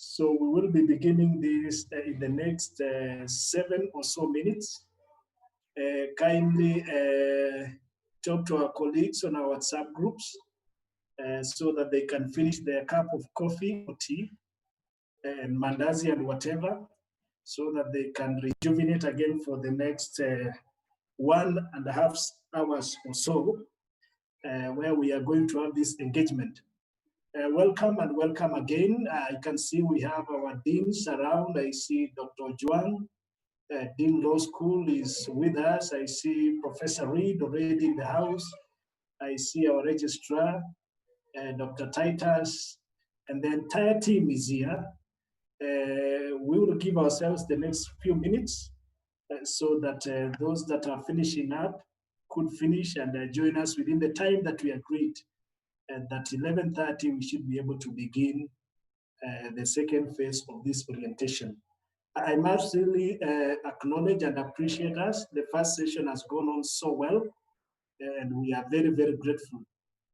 So we will be beginning this in the next 7 or so minutes. Kindly talk to our colleagues on our WhatsApp groups so that they can finish their cup of coffee or tea and mandazi and whatever, so that they can rejuvenate again for the next 1.5 hours or so, where we are going to have this engagement. Welcome and welcome again. I can see we have our deans around. I see Dr. Juan, Dean Law School is with us. I see Professor Reed already in the house. I see our registrar, Dr. Titus, and the entire team is here. We will give ourselves the next few minutes so that those that are finishing up could finish and join us within the time that we agreed. And that 11:30 we should be able to begin the second phase of this orientation. I must really acknowledge and appreciate us. The first session has gone on so well, and we are very, very grateful.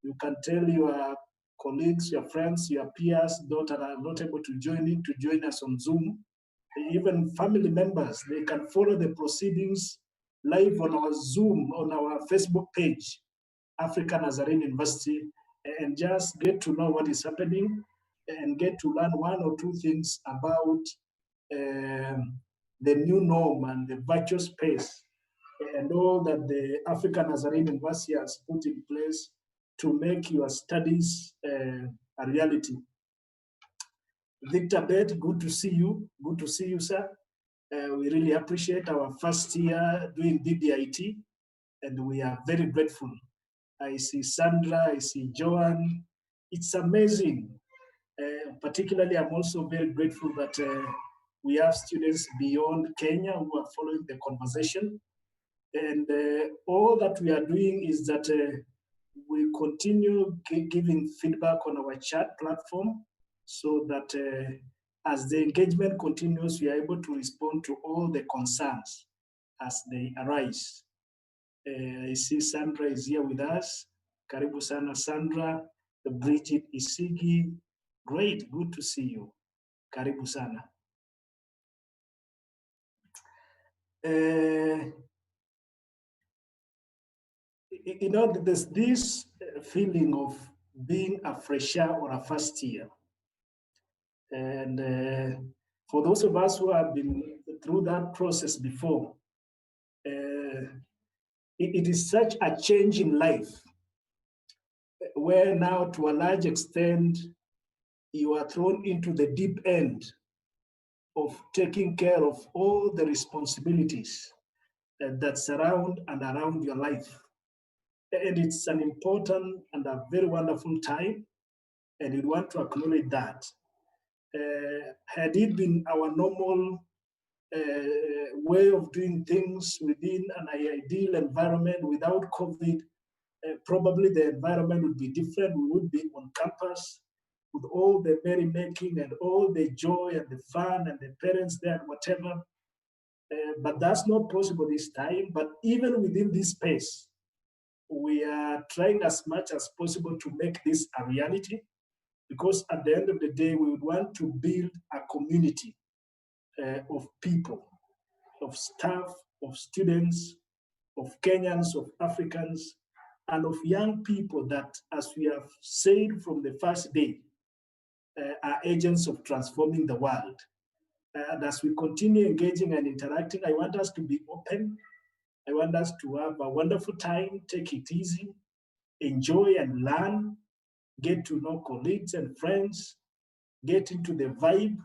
You can tell your colleagues, your friends, your peers that are not able to join us on Zoom. Even family members, they can follow the proceedings live on our Zoom, on our Facebook page, African Nazarene University, and just get to know what is happening and get to learn one or two things about the new norm and the virtual space and all that the African Nazarene University has put in place to make your studies a reality. Victor Bed, good to see you. Good to see you, sir. We really appreciate our first year doing DDIT, and we are very grateful. I see Sandra, I see Joan. It's amazing. Particularly, I'm also very grateful that we have students beyond Kenya who are following the conversation. And all that we are doing is that we continue giving feedback on our chat platform so that as the engagement continues, we are able to respond to all the concerns as they arise. I see Sandra is here with us. Karibu sana, Sandra. Bridget Isigi. Great, good to see you. Karibu sana. You know, there's this feeling of being a fresher or a first year. And for those of us who have been through that process before, it is such a change in life where now to a large extent, you are thrown into the deep end of taking care of all the responsibilities that surround and around your life. And it's an important and a very wonderful time, and we want to acknowledge that. Had it been our normal way of doing things within an ideal environment without COVID, probably the environment would be different. We would be on campus with all the merrymaking and all the joy and the fun and the parents there and whatever. But that's not possible this time. But even within this space, we are trying as much as possible to make this a reality, because at the end of the day, we would want to build a community of people, of staff, of students, of Kenyans, of Africans, and of young people that, as we have said from the first day, are agents of transforming the world. And as we continue engaging and interacting, I want us to be open. I want us to have a wonderful time, take it easy, enjoy and learn, get to know colleagues and friends, get into the vibe,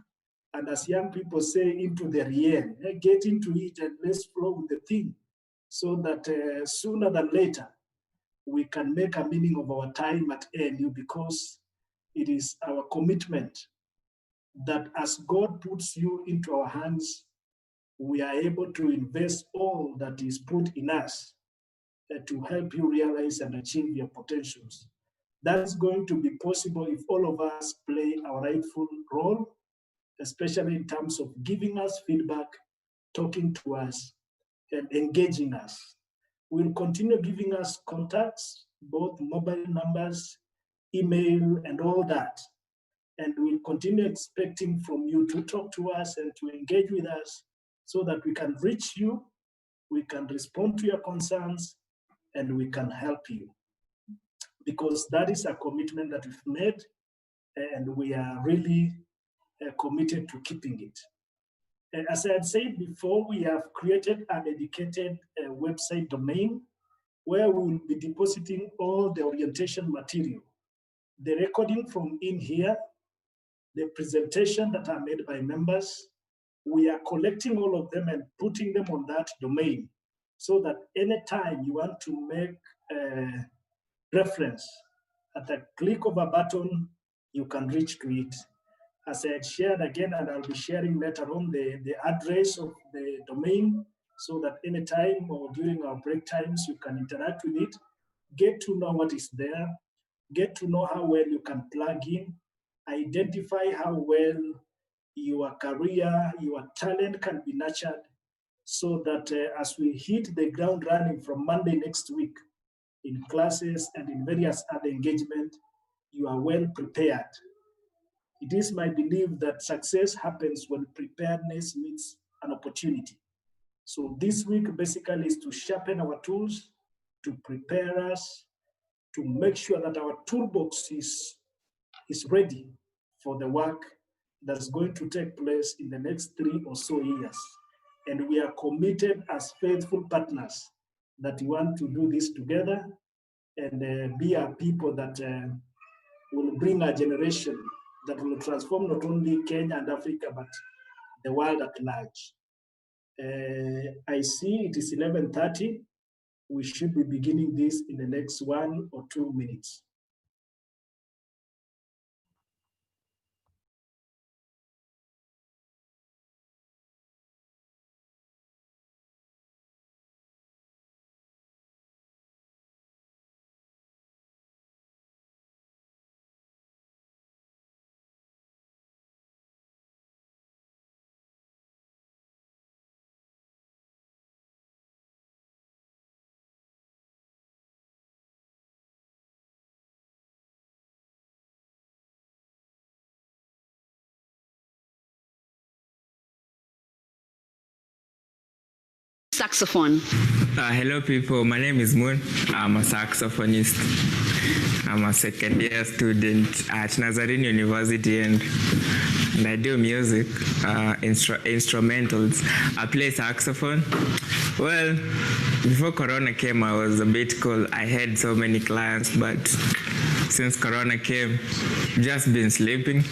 and as young people say, into the real. Get into it and let's flow with the thing so that sooner than later, we can make a meaning of our time at ANU, because it is our commitment that as God puts you into our hands, we are able to invest all that is put in us to help you realize and achieve your potentials. That's going to be possible if all of us play our rightful role, especially in terms of giving us feedback, talking to us, and engaging us. We'll continue giving us contacts, both mobile numbers, email, and all that. And we'll continue expecting from you to talk to us and to engage with us so that we can reach you, we can respond to your concerns, and we can help you. Because that is a commitment that we've made, and we are really committed to keeping it. As I had said before, we have created a dedicated website domain where we will be depositing all the orientation material, the recording from in here, the presentation that are made by members. We are collecting all of them and putting them on that domain so that anytime you want to make a reference, at a click of a button, you can reach to it. As I had shared again, and I'll be sharing later on the address of the domain so that anytime or during our break times, you can interact with it, get to know what is there, get to know how well you can plug in, identify how well your career, your talent can be nurtured so that as we hit the ground running from Monday next week in classes and in various other engagement, you are well prepared. It is my belief that success happens when preparedness meets an opportunity. So this week basically is to sharpen our tools, to prepare us, to make sure that our toolbox is ready for the work that's going to take place in the next 3 or so years. And we are committed as faithful partners that we want to do this together and be a people that will bring a generation that will transform not only Kenya and Africa, but the world at large. I see it is 11:30. We should be beginning this in the next 1 or 2 minutes. Saxophone. Hello people, my name is Moon. I'm a saxophonist. I'm a second year student at Nazarene University and I do music, instrumentals. I play saxophone. Well, before Corona came, I was a bit cool. I had so many clients, but since Corona came, just been sleeping.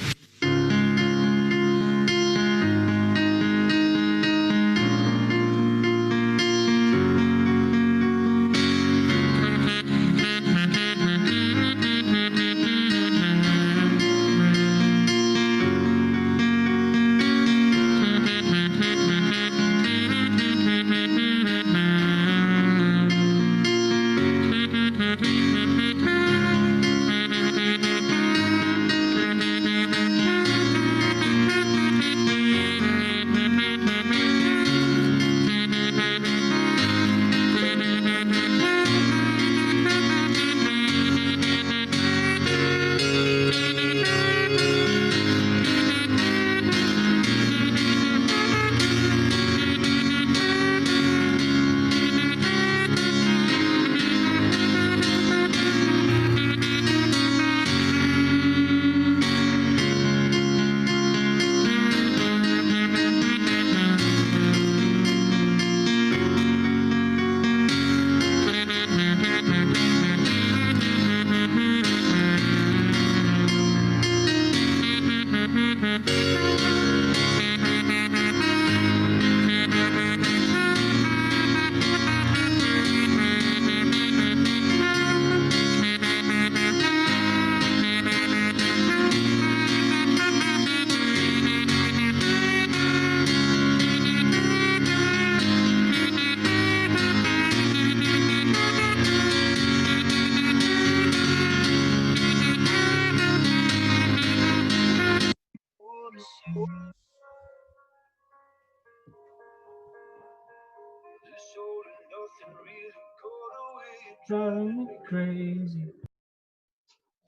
Driving me crazy.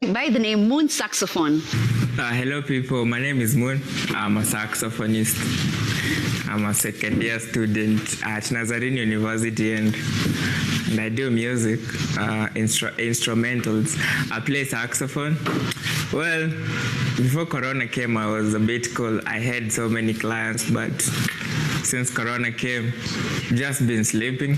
by the name Moon Saxophone. Hello, people. My name is Moon. I'm a saxophonist. I'm a second-year student at Nazarene University, and I do music, instrumentals. I play saxophone. Well, before Corona came, I was a bit cool. I had so many clients, but since Corona came, just been sleeping.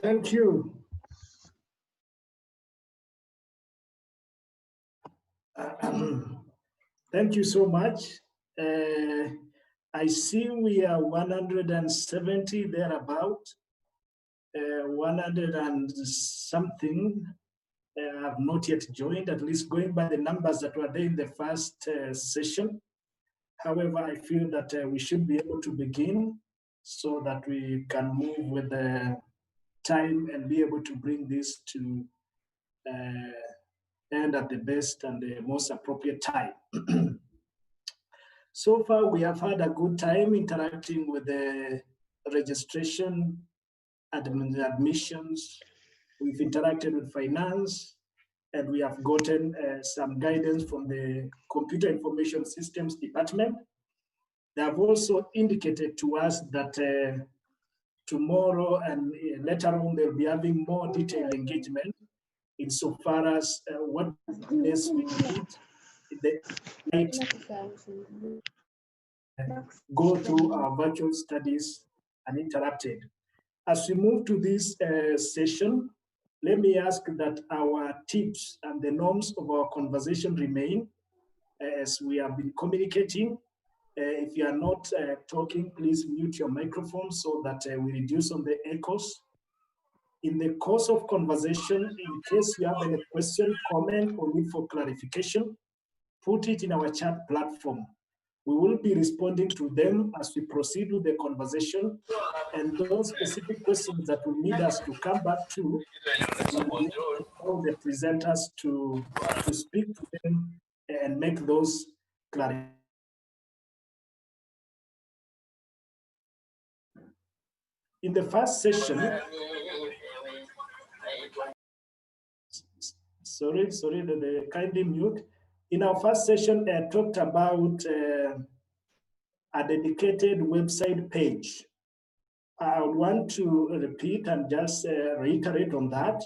Thank you. Thank you so much. I see we are 170 thereabout, 100 and something have not yet joined, at least going by the numbers that were there in the first session. However, I feel that we should be able to begin so that we can move with the time and be able to bring this to end at the best and the most appropriate time. So far, we have had a good time interacting with the registration, admissions. We've interacted with finance, and we have gotten some guidance from the Computer Information Systems Department. They have also indicated to us that tomorrow and later on, they'll be having more detailed engagement insofar as what best we need in the night go through our virtual studies uninterrupted. As we move to this session, let me ask that our tips and the norms of our conversation remain as we have been communicating. If you are not talking, please mute your microphone so that we reduce on the echoes. In the course of conversation, in case you have any question, comment, or need for clarification, put it in our chat platform. We will be responding to them as we proceed with the conversation, and those specific questions that will need us to come back to, we will allow the presenters to speak to them and make those clarifications. In the first session, sorry, the kindly mute. In our first session, I talked about a dedicated website page. I want to repeat and just reiterate on that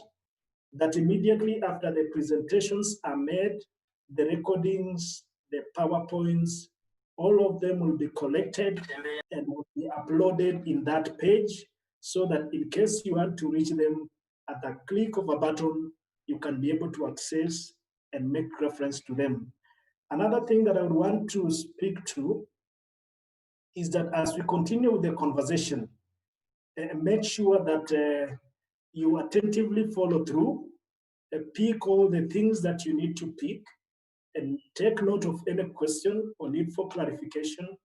immediately after the presentations are made, the recordings, the PowerPoints, all of them will be collected and will be uploaded in that page so that in case you want to reach them at the click of a button, you can be able to access and make reference to them. Another thing that I would want to speak to is that as we continue with the conversation, Make sure that you attentively follow through, pick all the things that you need to pick, and take note of any question or need for clarification.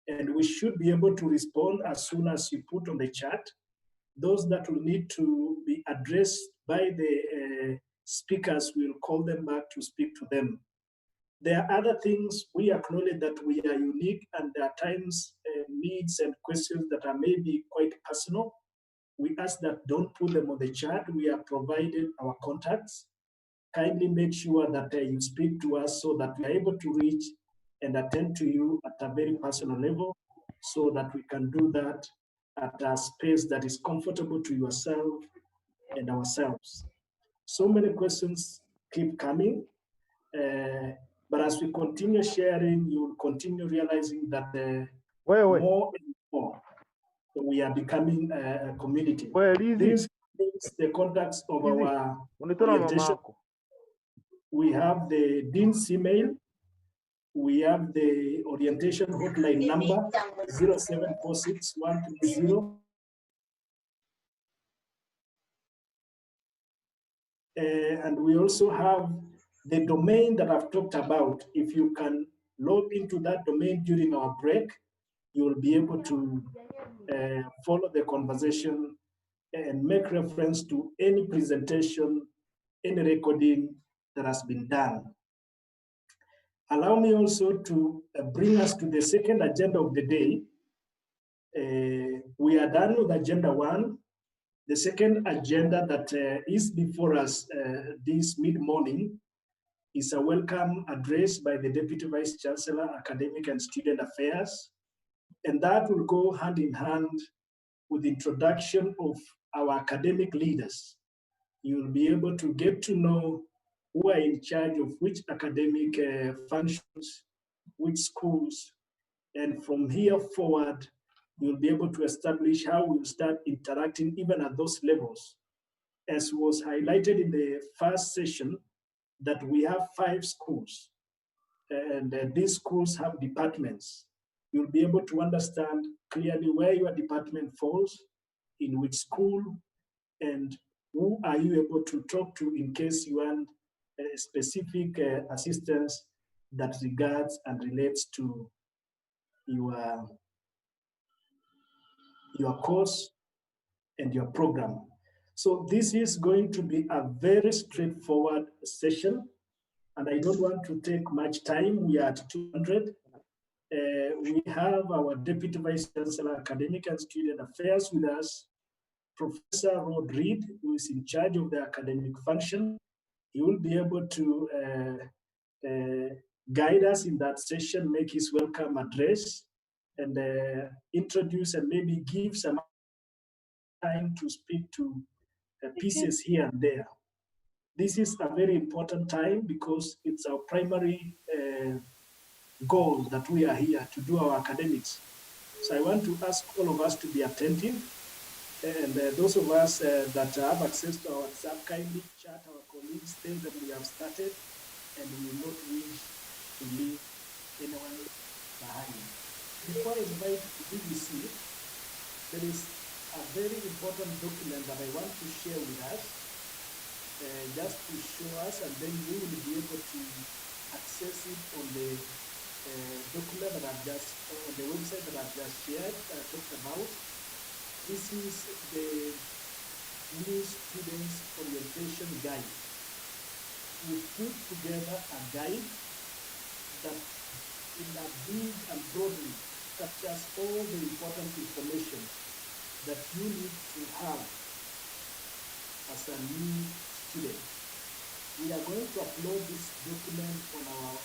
And we should be able to respond as soon as you put on the chat. Those that will need to be addressed by the speakers, we'll call them back to speak to them. There are other things we acknowledge that we are unique, and there are times needs and questions that are maybe quite personal. We ask that don't put them on the chat. We are provided our contacts. Kindly make sure that you speak to us so that we are able to reach and attend to you at a very personal level, so that we can do that at a space that is comfortable to yourself and ourselves. So many questions keep coming, but as we continue sharing, you will continue realizing that more and more we are becoming a community. This is the contacts of our orientation. We have the dean's email. We have the orientation hotline number 0746 130. And we also have the domain that I've talked about. If you can log into that domain during our break, you will be able to follow the conversation and make reference to any presentation, any recording that has been done. Allow me also to bring us to the second agenda of the day. We are done with agenda 1. The second agenda that is before us this mid-morning is a welcome address by the Deputy Vice Chancellor, Academic and Student Affairs. And that will go hand in hand with the introduction of our academic leaders. You'll be able to get to know who are in charge of which academic functions, which schools, and from here forward, you'll be able to establish how we'll start interacting even at those levels. As was highlighted in the first session, that we have 5 schools, and these schools have departments. You'll be able to understand clearly where your department falls, in which school, and who are you able to talk to in case you want specific assistance that regards and relates to your course and your program. So this is going to be a very straightforward session, and I don't want to take much time. We are at 200. We have our Deputy Vice Chancellor, Academic and Student Affairs with us, Professor Rod Reed, who is in charge of the academic function. He will be able to guide us in that session, make his welcome address, and introduce and maybe give some time to speak to pieces here and there. This is a very important time because it's our primary goal that we are here to do our academics. So I want to ask all of us to be attentive, and those of us that have access to our WhatsApp, kindly chat our colleagues, things that we have started, and we will not wish to leave anyone behind. Before I invite the BBC, there is a very important document that I want to share with us, just to show us, and then you will be able to access it on the document that I've just, on the website that I've just shared, talked about. This is the new students orientation guide. We put together a guide that in a big and broadly captures all the important information that you need to have as a new student. We are going to upload this document on our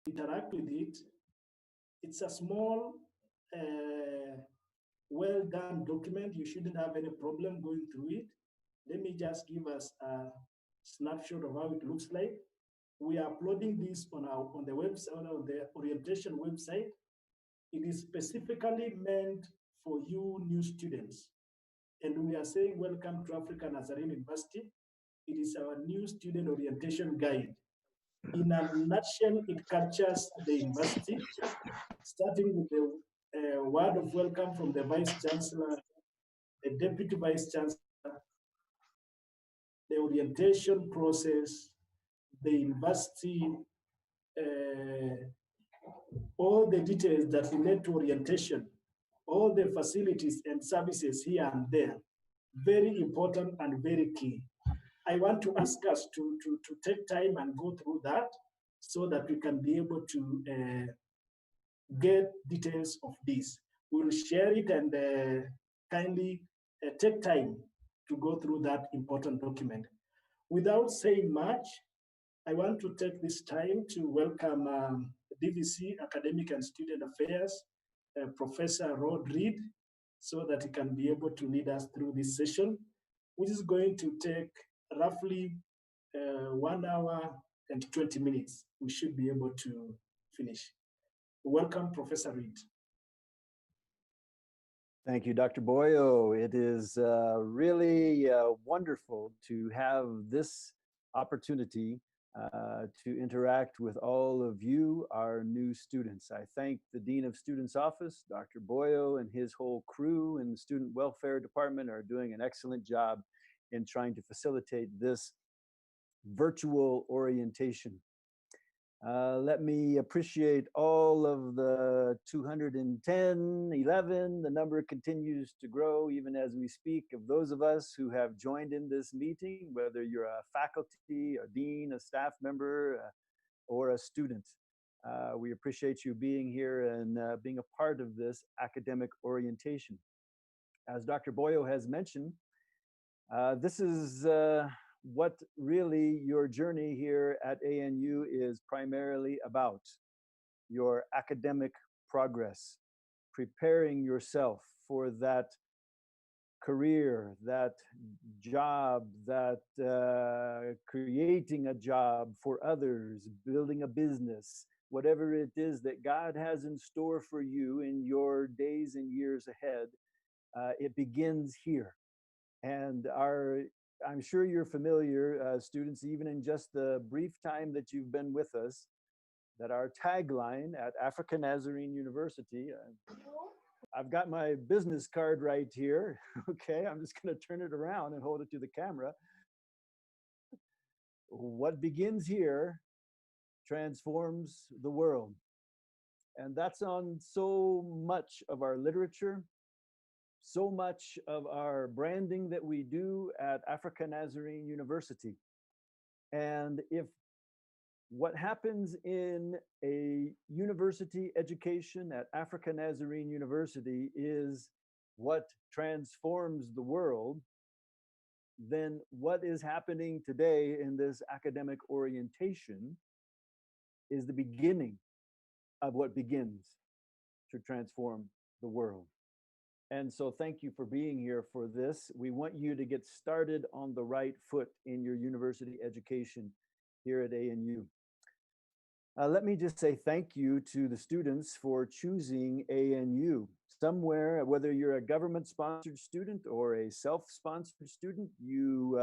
interact with it. It's a small, well-done document. You shouldn't have any problem going through it. Let me just give us a snapshot of how it looks like. We are uploading this on the website, on the orientation website. It is specifically meant for you new students. And we are saying welcome to African Nazarene University. It is our new student orientation guide. In a nutshell, it captures the university, starting with the word of welcome from the Vice Chancellor, the Deputy Vice Chancellor, the orientation process, the university, uh, all the details that relate to orientation, all the facilities and services here and there. Very important and very key. I want to ask us to take time and go through that so that we can be able to get details of this. We'll share it and kindly take time to go through that important document. Without saying much, I want to take this time to welcome DVC Academic and Student Affairs, Professor Rod Reed, so that he can be able to lead us through this session, which is going to take roughly 1 hour and 20 minutes. We should be able to finish. Welcome, Professor Reed. Thank you, Dr. Boyo. It is really wonderful to have this opportunity to interact with all of you, our new students. I thank the Dean of Students Office, Dr. Boyo, and his whole crew in the Student Welfare Department are doing an excellent job in trying to facilitate this virtual orientation. Let me appreciate all of the 210, 11, the number continues to grow even as we speak, of those of us who have joined in this meeting, whether you're a faculty, a dean, a staff member, or a student. We appreciate you being here and being a part of this academic orientation. As Dr. Boyo has mentioned, this is what really your journey here at ANU is primarily about: your academic progress, preparing yourself for that career, that job, that creating a job for others, building a business, whatever it is that God has in store for you in your days and years ahead. It begins here. And I'm sure you're familiar, students, even in just the brief time that you've been with us, that our tagline at African Nazarene University, I've got my business card right here. Okay, I'm just going to turn it around and hold it to the camera. What begins here transforms the world. And that's on so much of our literature, so much of our branding that we do at African Nazarene University. And if what happens in a university education at African Nazarene University is what transforms the world, then what is happening today in this academic orientation is the beginning of what begins to transform the world. And so thank you for being here for this. We want you to get started on the right foot in your university education here at ANU. Let me just say thank you to the students for choosing ANU. Somewhere, whether you're a government-sponsored student or a self-sponsored student, you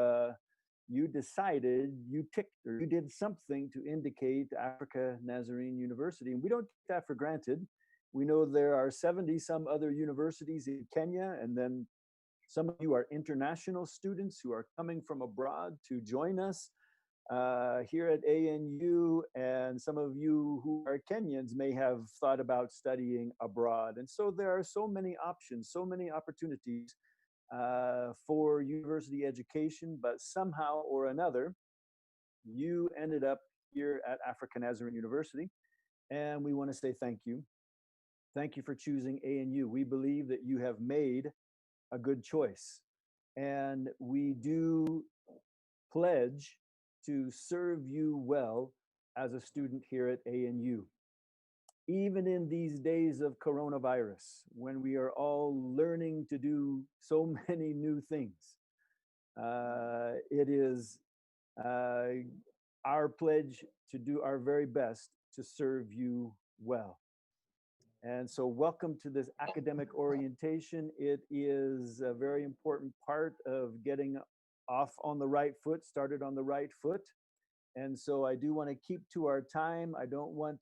decided, you ticked, or you did something to indicate Africa Nazarene University. And we don't take that for granted. We know there are 70 some other universities in Kenya, and then some of you are international students who are coming from abroad to join us here at ANU, and some of you who are Kenyans may have thought about studying abroad. And so there are so many options, so many opportunities for university education, but somehow or another, you ended up here at African Nazarene University, and we want to say thank you. Thank you for choosing ANU. We believe that you have made a good choice, and we do pledge to serve you well as a student here at ANU. Even in these days of coronavirus, when we are all learning to do so many new things, it is our pledge to do our very best to serve you well. And so welcome to this academic orientation. It is a very important part of getting off on the right foot, started on the right foot. And so I do want to keep to our time. I don't want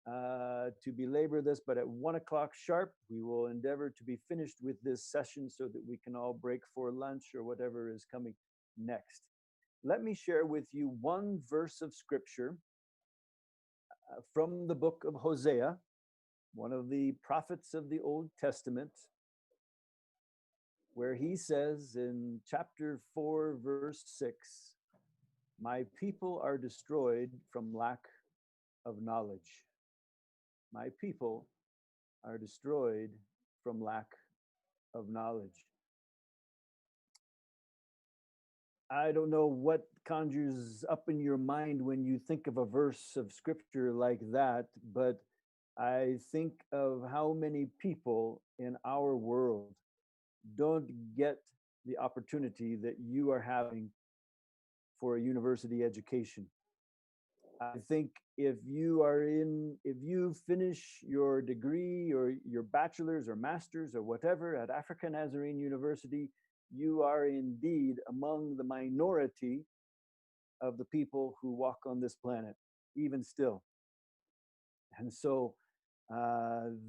to belabor this, but at 1 o'clock sharp, we will endeavor to be finished with this session so that we can all break for lunch or whatever is coming next. Let me share with you one verse of scripture from the book of Hosea, one of the prophets of the Old Testament, where he says in chapter 4, verse 6, "My people are destroyed from lack of knowledge." My people are destroyed from lack of knowledge. I don't know what conjures up in your mind when you think of a verse of scripture like that, but I think of how many people in our world don't get the opportunity that you are having for a university education. I think if you finish your degree or your bachelor's or master's or whatever at African Nazarene University, you are indeed among the minority of the people who walk on this planet, even still. And so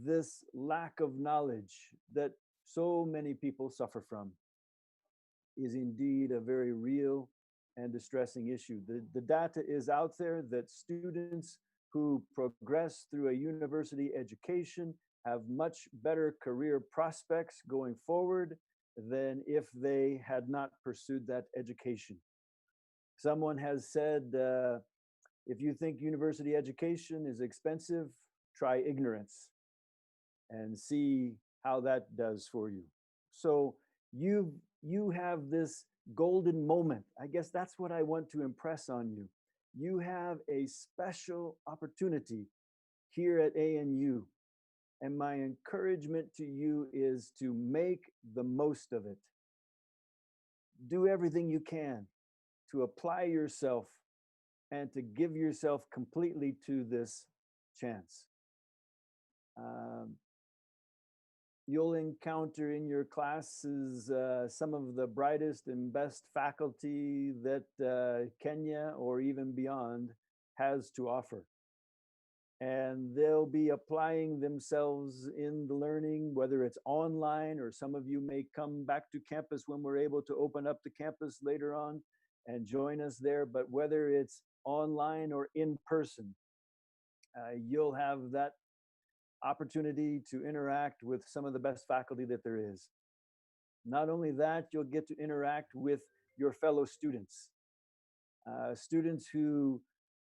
this lack of knowledge that so many people suffer from is indeed a very real and distressing issue. The data is out there that students who progress through a university education have much better career prospects going forward than if they had not pursued that education. Someone has said, if you think university education is expensive, try ignorance and see how that does for you. So you have this golden moment. I guess that's what I want to impress on you. You have a special opportunity here at ANU. And my encouragement to you is to make the most of it. Do everything you can to apply yourself and to give yourself completely to this chance. You'll encounter in your classes some of the brightest and best faculty that Kenya or even beyond has to offer. And they'll be applying themselves in the learning, whether it's online or some of you may come back to campus when we're able to open up the campus later on and join us there. But whether it's online or in person, you'll have that opportunity to interact with some of the best faculty that there is. Not only that, you'll get to interact with your fellow students, students who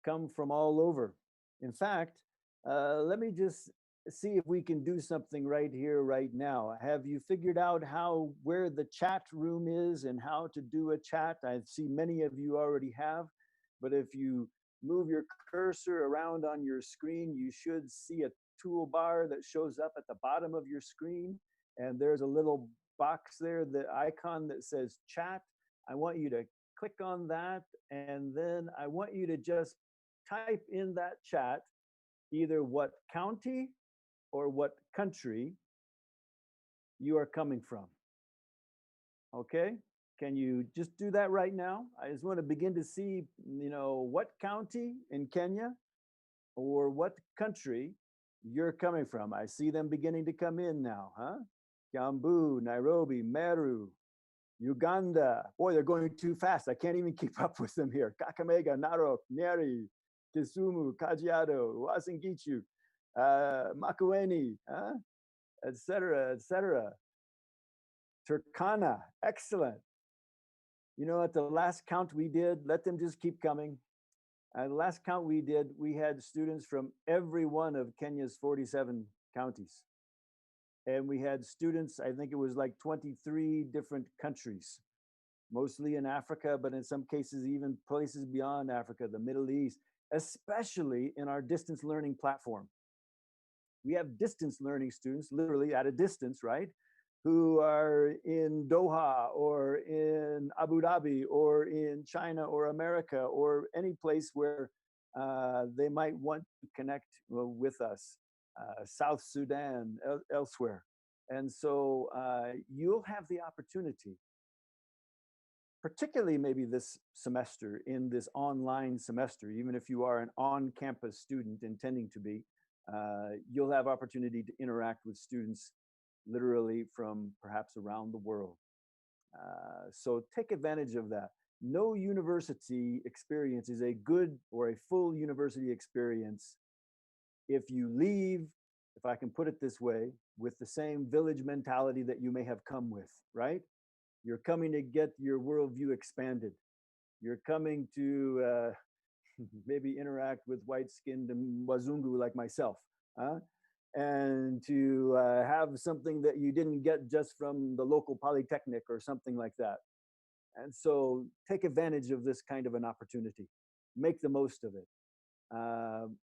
come from all over. In fact, let me just see if we can do something right here, right now. Have you figured out where the chat room is and how to do a chat? I see many of you already have, but if you move your cursor around on your screen, you should see a toolbar that shows up at the bottom of your screen. And there's a little box there, the icon that says chat. I want you to click on that. And then I want you to just type in that chat either what county or what country you are coming from. Okay? Can you just do that right now? I just want to begin to see, what county in Kenya or what country you're coming from. I see them beginning to come in now, huh? Kiambu, Nairobi, Meru, Uganda. Boy, they're going too fast. I can't even keep up with them here. Kakamega, Narok, Nyeri, Kisumu, Kajiado, Uasin Gishu, Makueni, et cetera, et cetera. Turkana, excellent. At the last count we did, let them just keep coming. The last count we did, we had students from every one of Kenya's 47 counties. And we had students, I think it was like 23 different countries, mostly in Africa, but in some cases, even places beyond Africa, the Middle East, especially in our distance learning platform. We have distance learning students, literally at a distance, right? Who are in Doha or in Abu Dhabi or in China or America or any place where they might want to connect with us, South Sudan, elsewhere. And so you'll have the opportunity particularly maybe this semester, in this online semester, even if you are an on-campus student intending to be, you'll have opportunity to interact with students literally from perhaps around the world. So take advantage of that. No university experience is a good or a full university experience if you leave, if I can put it this way, with the same village mentality that you may have come with, right? You're coming to get your worldview expanded. You're coming to maybe interact with white-skinned wazungu like myself, huh? And to have something that you didn't get just from the local polytechnic or something like that. And so take advantage of this kind of an opportunity. Make the most of it.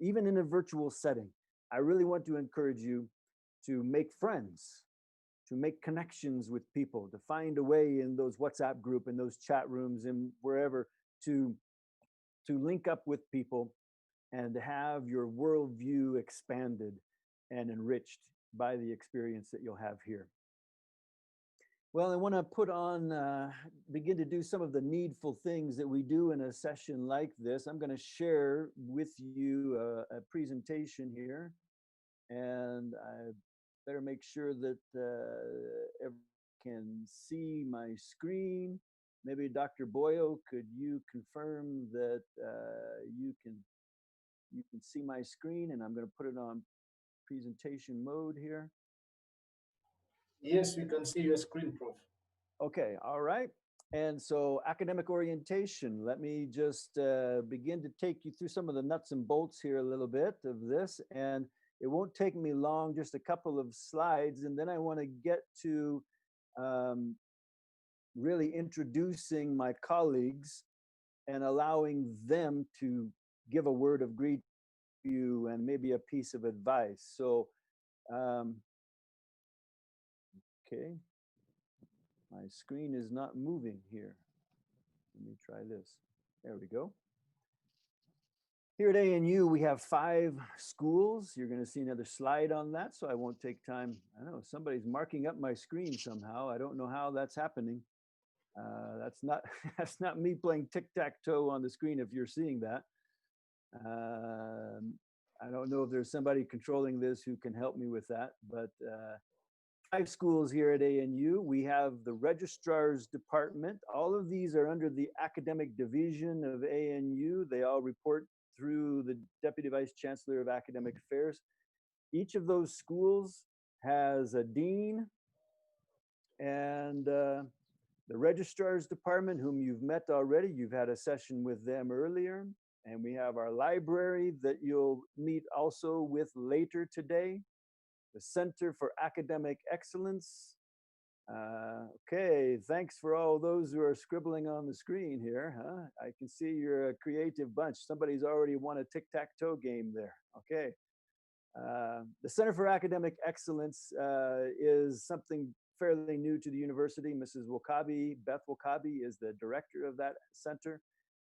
Even in a virtual setting, I really want to encourage you to make friends, to make connections with people, to find a way in those WhatsApp group, in those chat rooms, and wherever to link up with people and have your worldview expanded and enriched by the experience that you'll have here. Well, I want to put on, begin to do some of the needful things that we do in a session like this. I'm going to share with you a presentation here, and I better make sure that everyone can see my screen. Maybe Dr. Boyo, could you confirm that you can see my screen? And I'm going to put it on presentation mode here. Yes, we can see your screen, Prof. Okay, all right. And so academic orientation, let me just begin to take you through some of the nuts and bolts here a little bit of this. And it won't take me long, just a couple of slides. And then I want to get to really introducing my colleagues and allowing them to give a word of greeting to you and maybe a piece of advice. So, okay. My screen is not moving here. Let me try this. There we go. Here at ANU, we have 5 schools. You're going to see another slide on that, so I won't take time. I don't know, somebody's marking up my screen somehow. I don't know how that's happening. That's not that's not me playing tic-tac-toe on the screen if you're seeing that. I don't know if there's somebody controlling this who can help me with that, but 5 schools here at ANU. We have the registrar's department. All of these are under the academic division of ANU. They all report through the Deputy Vice Chancellor of Academic Affairs. Each of those schools has a dean, and the registrar's department, whom you've met already, you've had a session with them earlier. And we have our library that you'll meet also with later today. The Center for Academic Excellence. Okay, thanks for all those who are scribbling on the screen here. Huh? I can see you're a creative bunch. Somebody's already won a tic-tac-toe game there. Okay. The Center for Academic Excellence is something fairly new to the university. Mrs. Wakabi, Beth Wakabi, is the director of that center.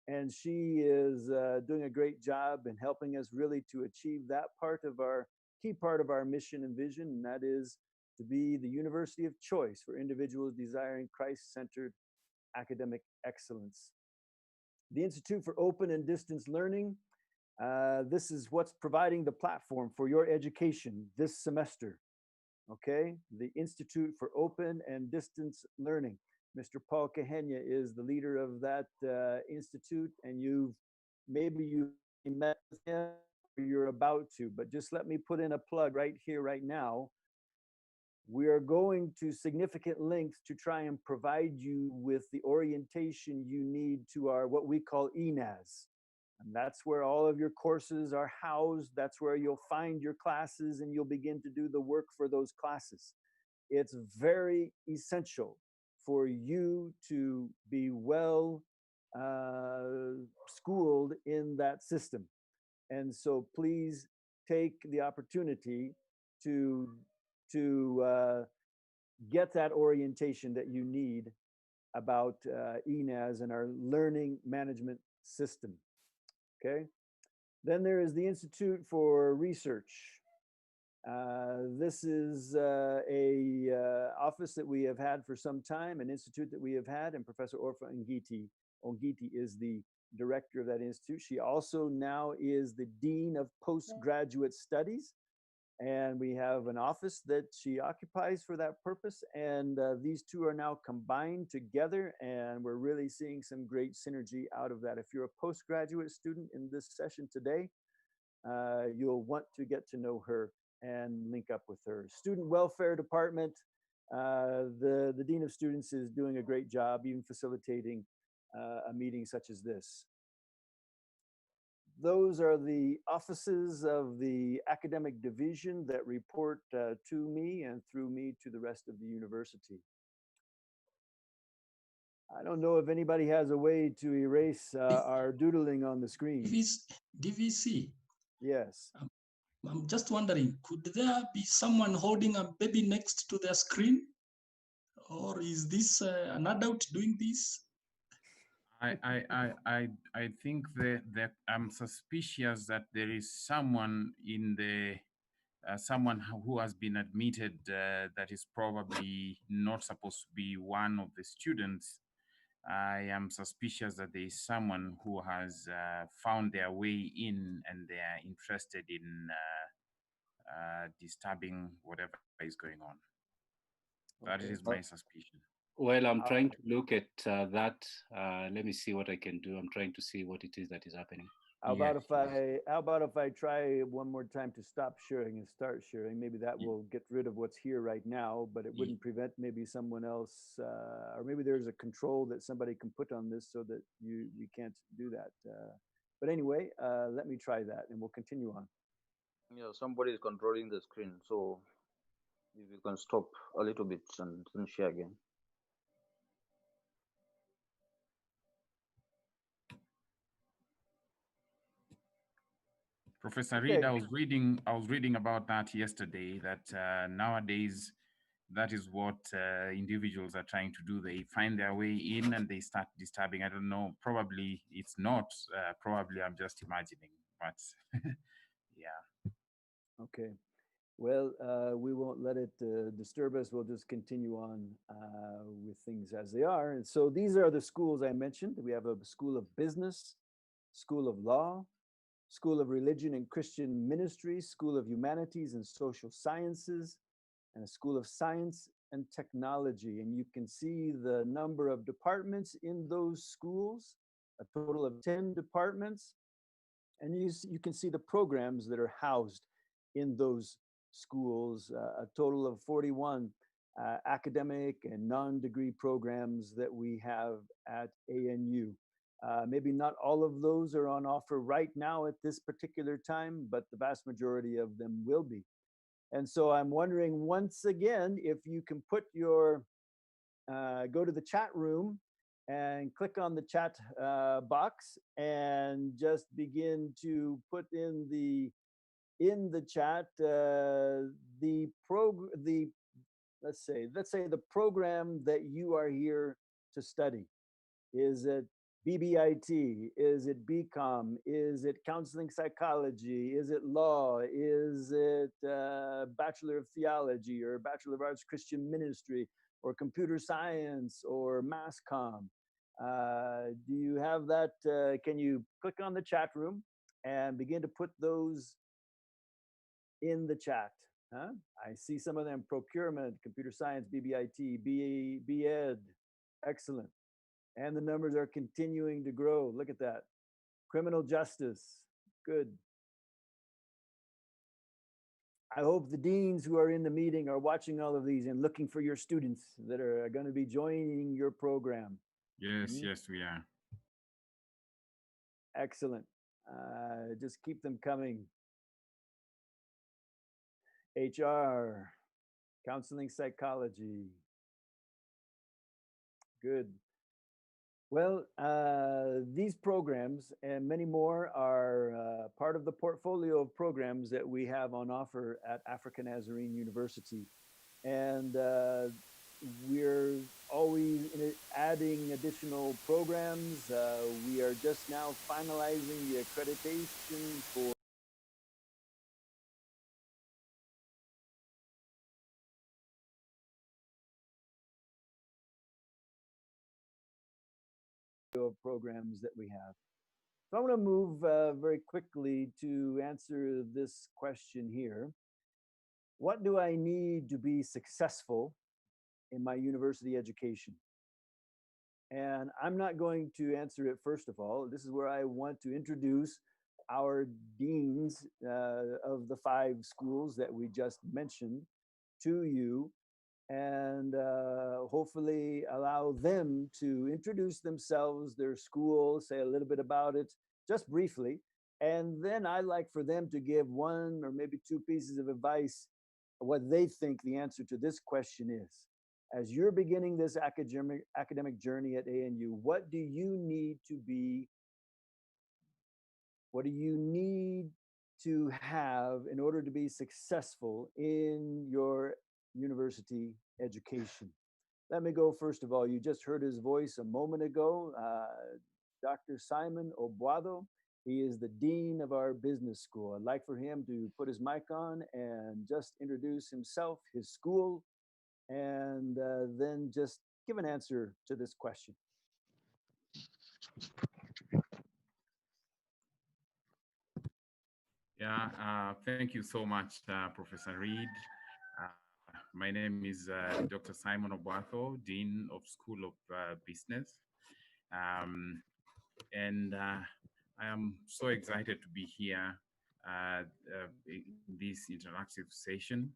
And she is doing a great job in helping us really to achieve that part of our key part of our mission and vision, and that is to be the university of choice for individuals desiring Christ-centered academic excellence. The Institute for Open and Distance Learning, this is what's providing the platform for your education this semester, okay? The Institute for Open and Distance Learning. Mr. Paul Kahenya is the leader of that institute, and maybe you met with him, you're about to, but just let me put in a plug right here, right now. We are going to significant lengths to try and provide you with the orientation you need to our, what we call ENAS. And that's where all of your courses are housed. That's where you'll find your classes and you'll begin to do the work for those classes. It's very essential for you to be well schooled in that system. And so please take the opportunity to get that orientation that you need about ENAS and our learning management system, okay? Then there is the Institute for Research. This is a office that we have had for some time, an institute that we have had, and Professor Orfa Ongiti is the director of that institute. She also now is the Dean of Postgraduate Studies, and we have an office that she occupies for that purpose, and these two are now combined together, and we're really seeing some great synergy out of that. If you're a postgraduate student in this session today, you'll want to get to know her and link up with her. Student Welfare Department, the Dean of Students is doing a great job, even facilitating a meeting such as this. Those are the offices of the academic division that report to me and through me to the rest of the university. I don't know if anybody has a way to erase our doodling on the screen. DVC. Yes. I'm just wondering, could there be someone holding a baby next to their screen? Or is this an adult doing this? I think that I'm suspicious that there is someone in the someone who has been admitted that is probably not supposed to be one of the students. I am suspicious that there is someone who has found their way in and they are interested in disturbing whatever is going on. That is my suspicion. Well, I'm trying to look at that. Let me see what I can do. I'm trying to see what it is that is happening. How about if I try one more time to stop sharing and start sharing? Maybe that will get rid of what's here right now, but it wouldn't prevent maybe someone else, or maybe there's a control that somebody can put on this so that you can't do that. But anyway, let me try that and we'll continue on. Yeah, somebody is controlling the screen, so if you can stop a little bit and then share again. Professor Reed, I was reading about that yesterday, that nowadays that is what individuals are trying to do. They find their way in and they start disturbing. I don't know, probably it's not, probably I'm just imagining, but yeah. Okay. Well, we won't let it disturb us. We'll just continue on with things as they are. And so these are the schools I mentioned. We have a School of Business, School of Law, School of Religion and Christian Ministry, School of Humanities and Social Sciences, and a School of Science and Technology. And you can see the number of departments in those schools, a total of 10 departments. And you can see the programs that are housed in those schools, a total of 41 academic and non-degree programs that we have at ANU. Maybe not all of those are on offer right now at this particular time, but the vast majority of them will be. And so I'm wondering once again, if you can put your, go to the chat room and click on the chat box and just begin to put in the chat let's say the program that you are here to study. Is it BBIT? Is it BCom? Is it counseling psychology? Is it law? Is it Bachelor of Theology or Bachelor of Arts Christian Ministry or computer science or mass comm? Do you have that? Can you click on the chat room and begin to put those in the chat? Huh? I see some of them: procurement, computer science, BBIT, BEd. Excellent. And the numbers are continuing to grow. Look at that. Criminal justice. Good. I hope the deans who are in the meeting are watching all of these and looking for your students that are going to be joining your program. Yes, yes, we are. Excellent. Just keep them coming. HR, counseling psychology. Good. Well, these programs and many more are part of the portfolio of programs that we have on offer at African Nazarene University. And we're always adding additional programs. We are just now finalizing the accreditation for of programs that we have. So I'm going to move very quickly to answer this question here. What do I need to be successful in my university education? And I'm not going to answer it first of all. This is where I want to introduce our deans of the 5 schools that we just mentioned to you, and hopefully allow them to introduce themselves, their school, say a little bit about it, just briefly. And then I'd like for them to give 1 or maybe 2 pieces of advice, what they think the answer to this question is. As you're beginning this academic journey at ANU, what do you need to have in order to be successful in your university education? Let me go first of all. You just heard his voice a moment ago, Dr. Simon Obuado. He is the dean of our business school. I'd like for him to put his mic on and just introduce himself, his school, and then just give an answer to this question. Yeah, thank you so much, Professor Reed. My name is Dr. Simon Obuatho, Dean of School of Business. And I am so excited to be here in this interactive session.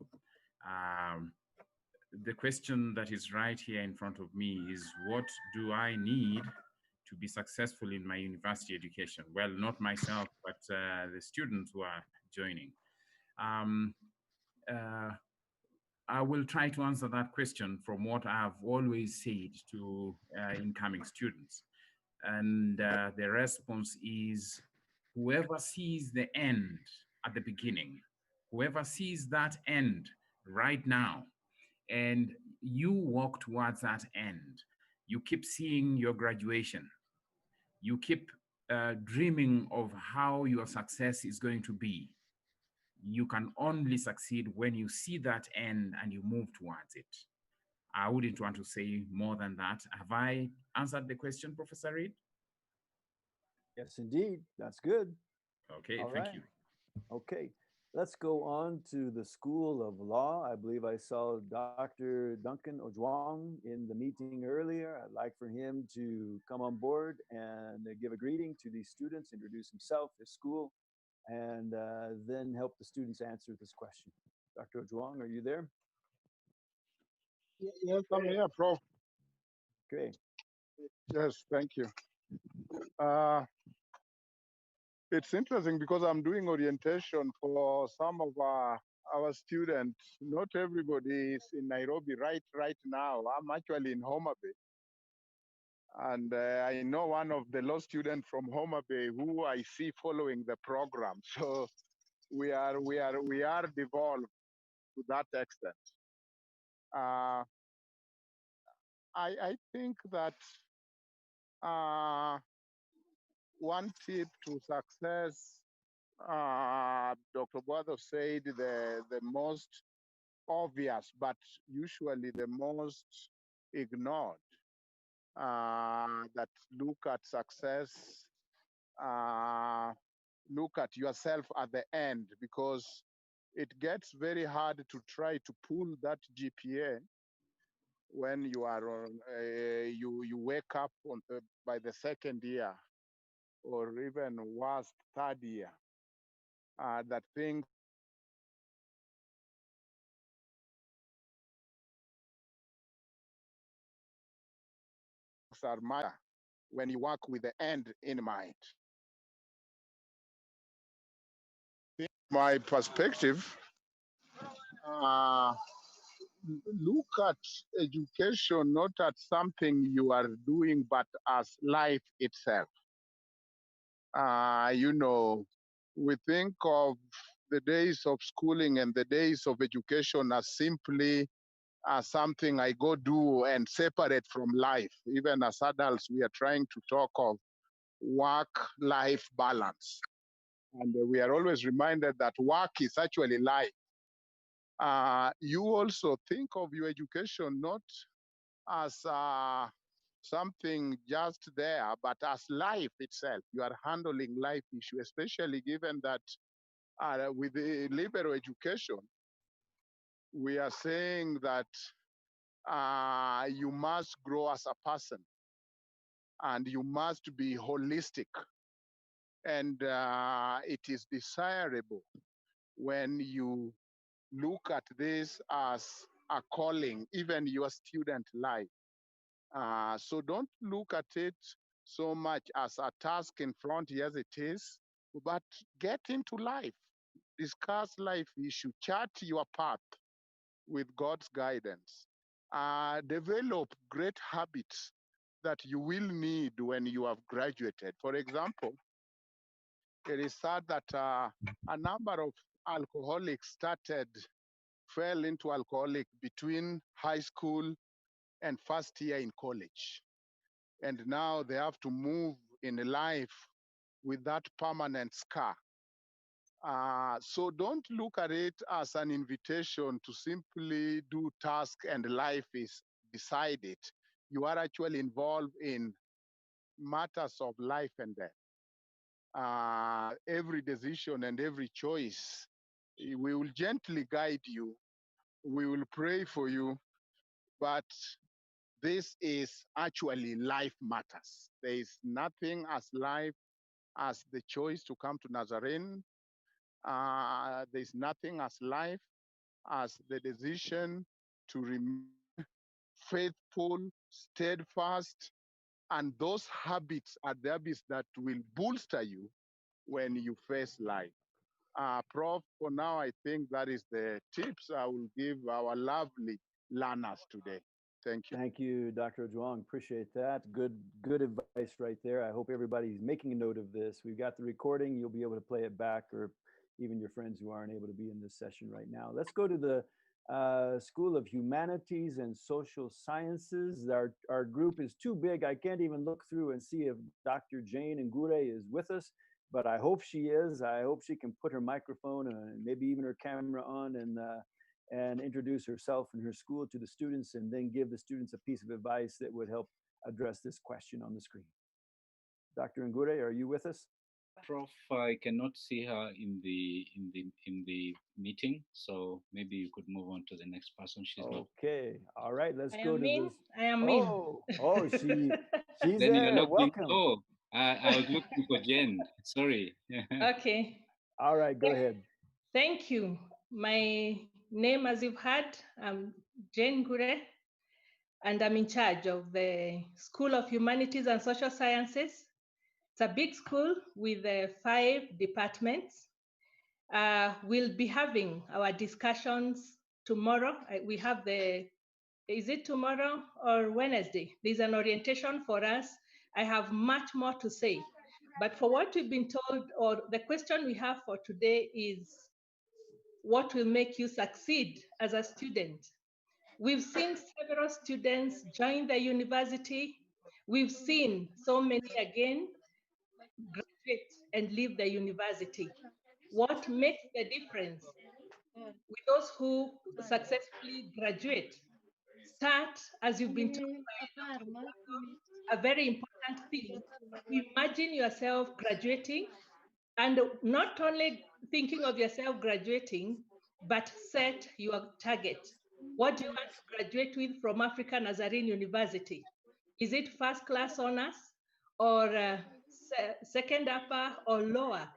The question that is right here in front of me is, what do I need to be successful in my university education? Well, not myself, but the students who are joining. I will try to answer that question from what I've always said to incoming students. And the response is, whoever sees the end at the beginning, whoever sees that end right now, and you walk towards that end, you keep seeing your graduation, you keep dreaming of how your success is going to be. You can only succeed when you see that end and you move towards it. I wouldn't want to say more than that. Have I answered the question, Professor Reed? Yes, indeed. That's good. Okay, All thank right. you. Okay, let's go on to the School of Law. I believe I saw Dr. Duncan Ojwang in the meeting earlier. I'd like for him to come on board and give a greeting to these students, introduce himself, his school, and then help the students answer this question. Dr. Ojwang, are you there? Yes, I'm here, Prof. Great. Yes, thank you. It's interesting because I'm doing orientation for some of our students. Not everybody is in Nairobi right now. I'm actually in Homa Bay. And I know one of the law students from Homa Bay who I see following the program. So we are devolved to that extent. I think that one tip to success, Dr. Boado said the most obvious, but usually the most ignored, that look at success, look at yourself at the end, because it gets very hard to try to pull that GPA when you are on, you wake up on by the second year, or even worse, third year, that things are matter when you work with the end in mind. My perspective, look at education not at something you are doing, but as life itself. You know, we think of the days of schooling and the days of education as simply something I go do and separate from life. Even as adults, we are trying to talk of work-life balance. And we are always reminded that work is actually life. You also think of your education not as something just there, but as life itself. You are handling life issue, especially given that with the liberal education, we are saying that you must grow as a person and you must be holistic. And it is desirable when you look at this as a calling, even your student life. So don't look at it so much as a task in front, yes, it is, but get into life, discuss life issue, chart your path with God's guidance. Develop great habits that you will need when you have graduated. For example, it is sad that a number of alcoholics fell into alcoholic between high school and first year in college. And now they have to move in life with that permanent scar. So don't look at it as an invitation to simply do task and life is beside it. You are actually involved in matters of life and death. Every decision and every choice, we will gently guide you. We will pray for you, but this is actually life matters. There is nothing as life as the choice to come to Nazarene. There's nothing as life as the decision to remain faithful, steadfast, and those habits are the habits that will bolster you when you face life. Prof, for now, I think that is the tips I will give our lovely learners today. Thank you. Thank you, Dr. Zhuang. Appreciate that. Good advice right there. I hope everybody's making a note of this. We've got the recording. You'll be able to play it back, or even your friends who aren't able to be in this session right now. Let's go to the School of Humanities and Social Sciences. Our group is too big. I can't even look through and see if Dr. Jane Ngure is with us, but I hope she is. I hope she can put her microphone and maybe even her camera on and introduce herself and her school to the students, and then give the students a piece of advice that would help address this question on the screen. Dr. Ngure, are you with us? Prof, I cannot see her in the meeting, so maybe you could move on to the next person. She's not. Okay, all right, let's I go am to in. this. I am she's Then you're there. not being. Welcome. Oh, I was looking for Jen. Sorry. Okay. All right, go ahead. Thank you. My name, as you've heard, I'm Jane Gure, and I'm in charge of the School of Humanities and Social Sciences. It's a big school with 5 departments. We'll be having our discussions tomorrow. We have is it tomorrow or Wednesday? There's an orientation for us. I have much more to say. But for what we've been told, or the question we have for today is, what will make you succeed as a student? We've seen several students join the university. We've seen so many again graduate and leave the university. What makes the difference with those who successfully graduate? Start, as you've been told by Dr. Blanco, a very important thing. Imagine yourself graduating, and not only thinking of yourself graduating, but set your target. What do you want to graduate with from Africa Nazarene University? Is it first class honors, or second upper, or lower?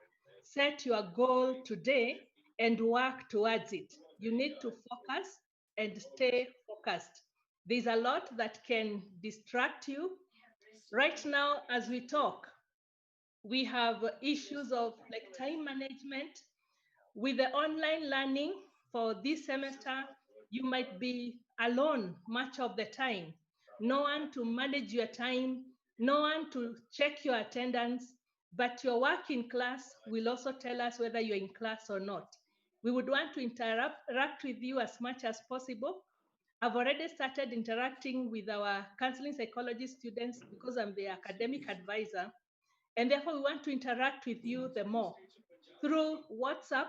Set your goal today and work towards it. You need to focus and stay focused. There's a lot that can distract you. Right now, as we talk, we have issues of like time management. With the online learning for this semester, you might be alone much of the time. No one to manage your time, no one to check your attendance, but your work in class will also tell us whether you're in class or not. We would want to interact with you as much as possible. I've already started interacting with our counseling psychology students because I'm the academic advisor, and therefore we want to interact with you the more. Through WhatsApp,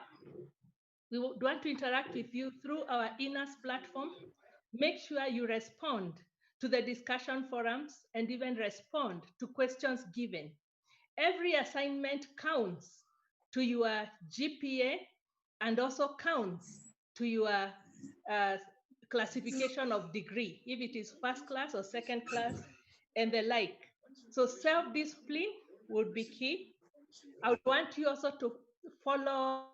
we would want to interact with you through our INAS platform. Make sure you respond to the discussion forums, and even respond to questions given. Every assignment counts to your GPA and also counts to your classification of degree, if it is first class or second class and the like. So self-discipline would be key. I would want you also to follow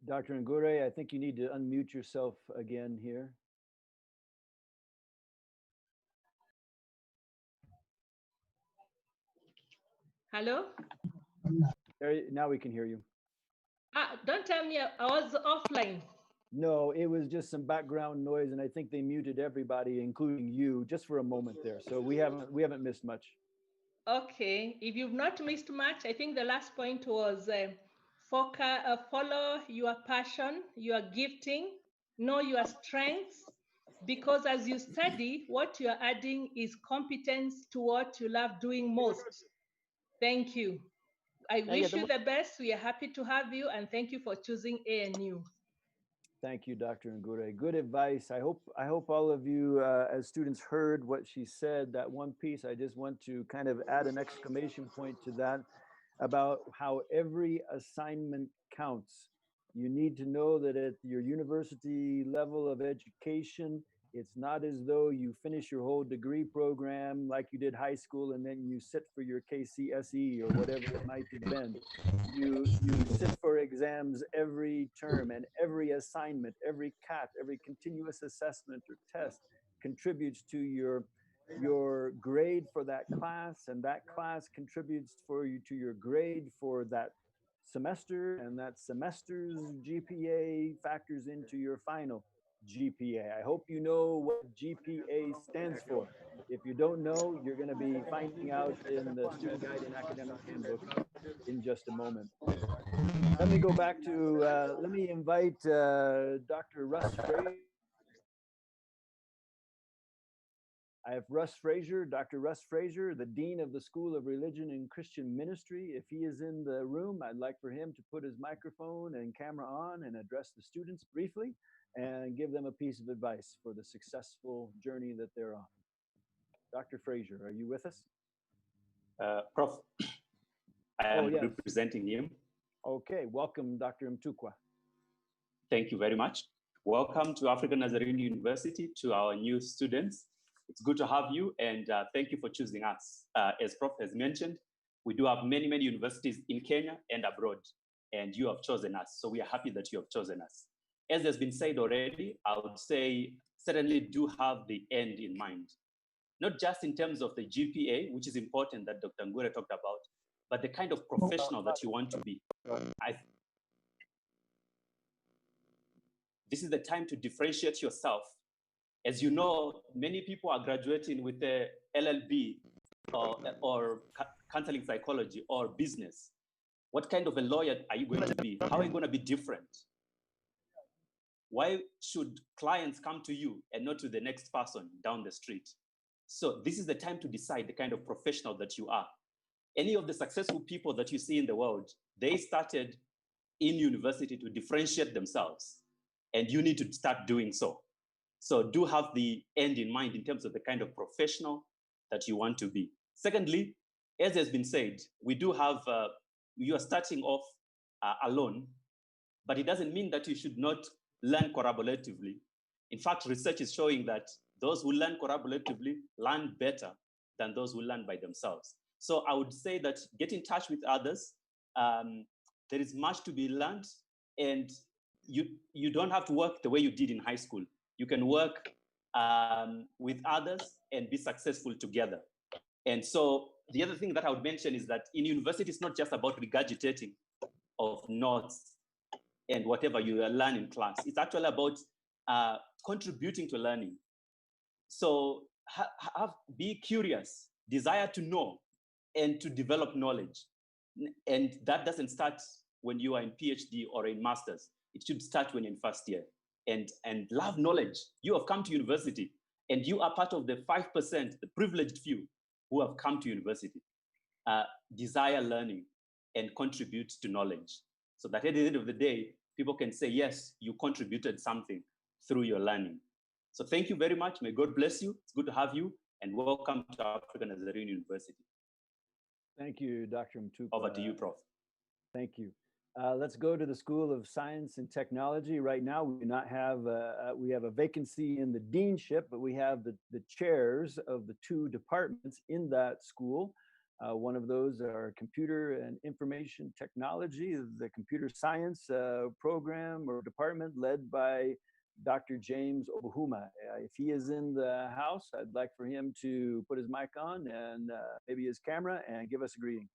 Dr. Ngure, I think you need to unmute yourself again here. Hello? Now we can hear you. Don't tell me I was offline. No, it was just some background noise, and I think they muted everybody, including you, just for a moment there. So we haven't missed much. Okay, if you've not missed much, I think the last point was follow your passion, your gifting, know your strengths, because as you study, what you're adding is competence to what you love doing most. Thank you. I wish you the best. We are happy to have you, and thank you for choosing ANU. Thank you, Dr. Ngure. Good advice. I hope all of you as students heard what she said. That one piece, I just want to kind of add an exclamation point to that about how every assignment counts. You need to know that at your university level of education, it's not as though you finish your whole degree program like you did high school and then you sit for your KCSE or whatever it might have been. You sit for exams every term, and every assignment, every CAT, every continuous assessment or test contributes to your grade for that class, and that class contributes to your grade for that semester, and that semester's GPA factors into your final GPA. I hope you know what GPA stands for. If you don't know, you're going to be finding out in the Student Guide and Academic Handbook in just a moment. Let me go back to, let me invite Dr. Russ Fraser. I have Russ Fraser, Dr. Russ Fraser, the Dean of the School of Religion and Christian Ministry. If he is in the room, I'd like for him to put his microphone and camera on and address the students briefly and give them a piece of advice for the successful journey that they're on. Dr. Fraser, are you with us? Prof, I am representing him. Okay, welcome, Dr. Mtukwa. Thank you very much. Welcome to African Nazarene University, to our new students. It's good to have you, and thank you for choosing us. As Prof has mentioned, we do have many, many universities in Kenya and abroad, and you have chosen us. So we are happy that you have chosen us. As has been said already, I would say certainly do have the end in mind. Not just in terms of the GPA, which is important that Dr. Ngure talked about, but the kind of professional that you want to be. This is the time to differentiate yourself. As you know, many people are graduating with the LLB or counseling psychology or business. What kind of a lawyer are you going to be? How are you going to be different? Why should clients come to you and not to the next person down the street? So this is the time to decide the kind of professional that you are. Any of the successful people that you see in the world, they started in university to differentiate themselves, and you need to start doing so. So do have the end in mind in terms of the kind of professional that you want to be. Secondly, as has been said, we do have, you are starting off alone, but it doesn't mean that you should not learn collaboratively. In fact, research is showing that those who learn collaboratively learn better than those who learn by themselves. So I would say that get in touch with others. There is much to be learned, and you don't have to work the way you did in high school. You can work with others and be successful together. And so the other thing that I would mention is that in university, it's not just about regurgitating of notes and whatever you learn in class. It's actually about contributing to learning. So be curious, desire to know and to develop knowledge. And that doesn't start when you are in PhD or in master's. It should start when you're in first year. And love knowledge. You have come to university, and you are part of the 5%, the privileged few who have come to university. Desire learning and contribute to knowledge. so that at the end of the day, people can say, yes, you contributed something through your learning. So thank you very much. May God bless you. It's good to have you, and welcome to African Nazarene University. Thank you, Dr. Mtupa. Over to you, Prof. Thank you. Let's go to the School of Science and Technology. Right now, we do not have, we have a vacancy in the deanship, but we have the chairs of the two departments in that school. One of those are computer and information technology, the computer science program or department led by Dr. James Obuhuma. If he is in the house, I'd like for him to put his mic on and maybe his camera and give us a greeting.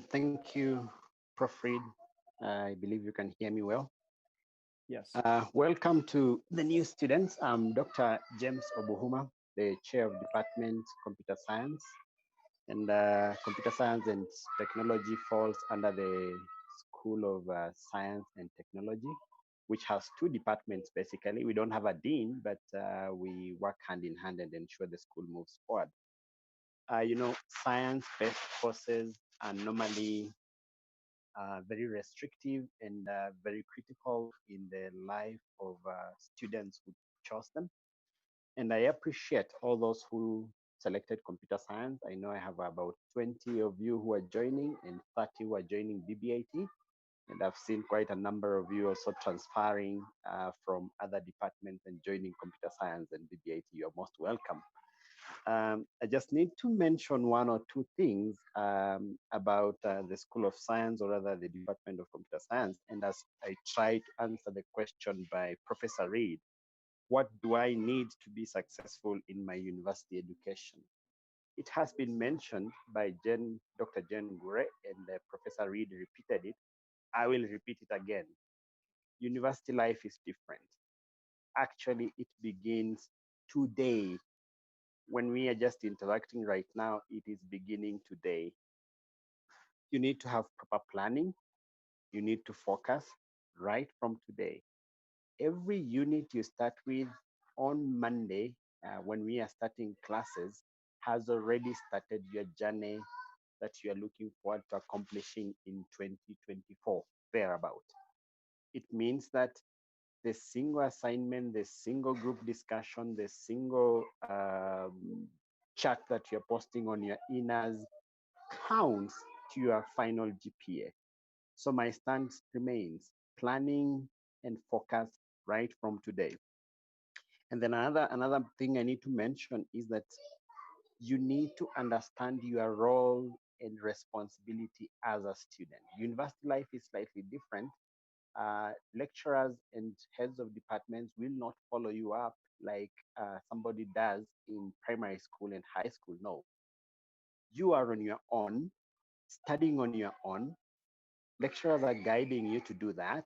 Thank you, Prof. Reed. I believe you can hear me well. Yes. Welcome to the new students. I'm Dr. James Obuhuma, the Chair of Department Computer Science. And Computer Science and Technology falls under the School of Science and Technology, which has two departments, basically. We don't have a dean, but we work hand in hand and ensure the school moves forward. You know, science-based courses are normally very restrictive and very critical in the life of students who chose them. And I appreciate all those who selected computer science. I know I have about 20 of you who are joining and 30 who are joining BBIT. And I've seen quite a number of you also transferring from other departments and joining computer science and BBIT. You're most welcome. I just need to mention one or two things about the School of Science, or rather the Department of Computer Science. And as I try to answer the question by Professor Reed, what do I need to be successful in my university education? It has been mentioned by Dr. Jen Gure, and Professor Reed repeated it. I will repeat it again. University life is different. Actually, it begins today. When we are just interacting right now, it is beginning today. You need to have proper planning. You need to focus right from today. Every unit you start with on Monday, when we are starting classes, has already started your journey that you are looking forward to accomplishing in 2024, thereabout. It means that the single assignment, the single group discussion, the single chat that you're posting on your inners counts to your final GPA. So my stance remains planning and focus right from today. And then another thing I need to mention is that you need to understand your role and responsibility as a student. University life is slightly different. Lecturers and heads of departments will not follow you up like somebody does in primary school and high school. No, you are on your own, studying on your own. Lecturers are guiding you to do that.